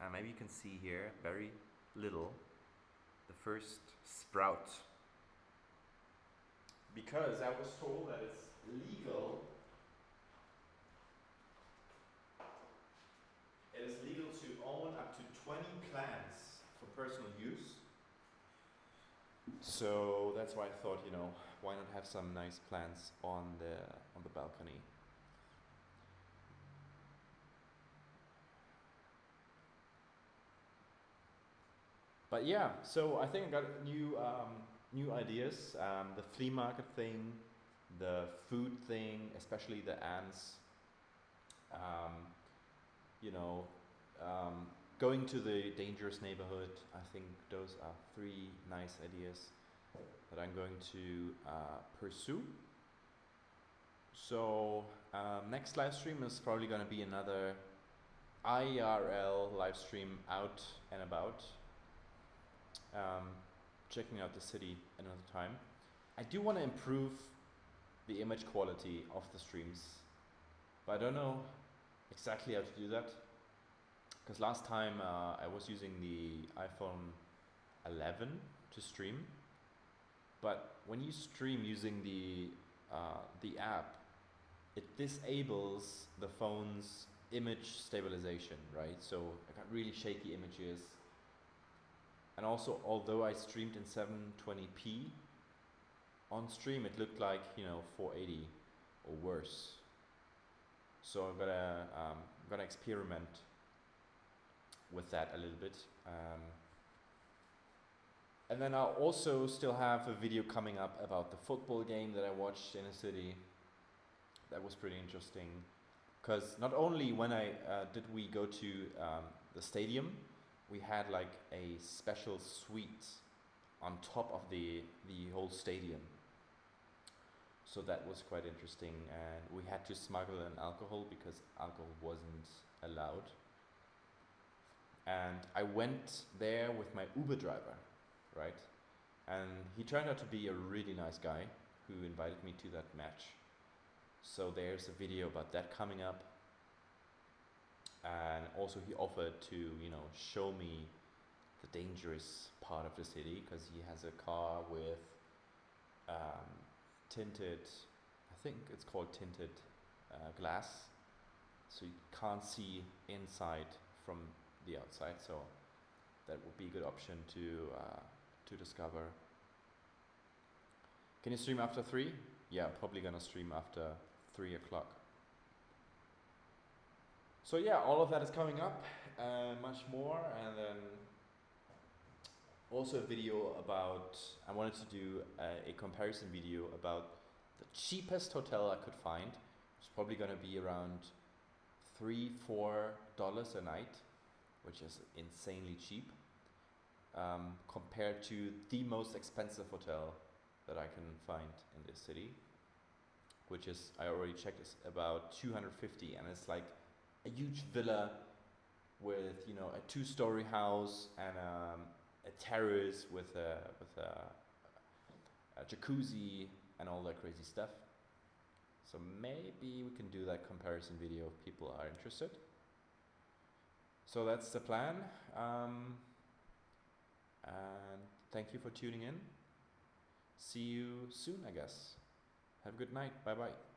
and maybe you can see here, very little, the first sprout. Because I was told that it's legal. It is legal to own up to 20 plants for personal use. So that's why I thought, you know, why not have some nice plants on the balcony. But yeah, so I think I got new ideas. The flea market thing, the food thing, especially the ants. You know, going to the dangerous neighborhood. I think those are 3 nice ideas that I'm going to pursue. So next live stream is probably going to be another IRL live stream out and about. Checking out the city another time. I do want to improve the image quality of the streams, but I don't know exactly how to do that, because last time I was using the iPhone 11 to stream, but when you stream using the app, it disables the phone's image stabilization, right? So I got really shaky images. And also, although I streamed in 720p on stream, it looked like, you know, 480 or worse. So I'm gonna experiment with that a little bit. And then I'll also still have a video coming up about the football game that I watched in a city. That was pretty interesting. Because not only when did we go to the stadium, we had like a special suite on top of the whole stadium. So that was quite interesting, and we had to smuggle in alcohol because alcohol wasn't allowed. And I went there with my Uber driver, right? And he turned out to be a really nice guy who invited me to that match. So there's a video about that coming up. And also he offered to, you know, show me the dangerous part of the city, because he has a car with tinted, I think it's called tinted glass, so you can't see inside from the outside. So that would be a good option to discover. Can you stream after 3? Yeah, probably gonna stream after 3 o'clock. So yeah, all of that is coming up, much more, and then also a video about, I wanted to do a comparison video about the cheapest hotel I could find. It's probably gonna be around $3-4 a night, which is insanely cheap, compared to the most expensive hotel that I can find in this city, which is, I already checked, is about 250, and it's like a huge villa with, you know, a 2-story house and a terrace with a jacuzzi and all that crazy stuff. So maybe we can do that comparison video if people are interested. So that's the plan, and thank you for tuning in. See you soon, I guess. Have a good night. Bye bye.